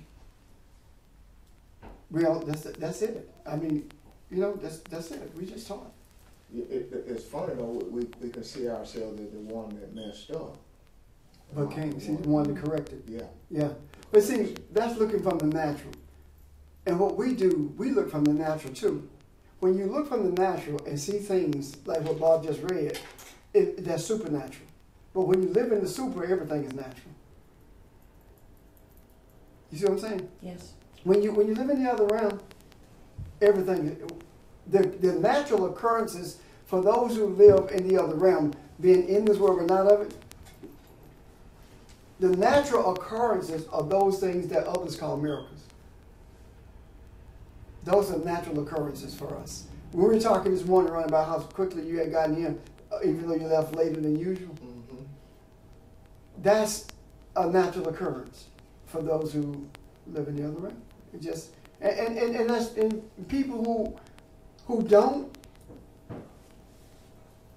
That's it. I mean, you know, that's it. We just taught. it's funny though, we can see ourselves as the one that messed up. But can't see the one to correct it. Yeah. Yeah. But see, that's looking from the natural. And what we do, we look from the natural too. When you look from the natural and see things like what Bob just read, that's supernatural. But when you live in the super, everything is natural. You see what I'm saying? Yes. When you live in the other realm, everything, the natural occurrences for those who live in the other realm, being in this world but not of it, the natural occurrences are those things that others call miracles. Those are natural occurrences for us. We were talking this morning around about how quickly you had gotten here, even though you left later than usual. Mm-hmm. That's a natural occurrence for those who live in the other realm. It just and that's and people who don't,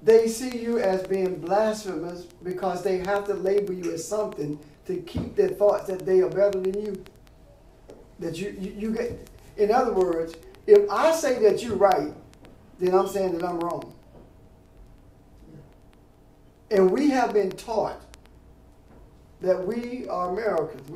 they see you as being blasphemous because they have to label you as something to keep their thoughts that they are better than you. That you get. In other words, if I say that you're right, then I'm saying that I'm wrong. And we have been taught that we are Americans.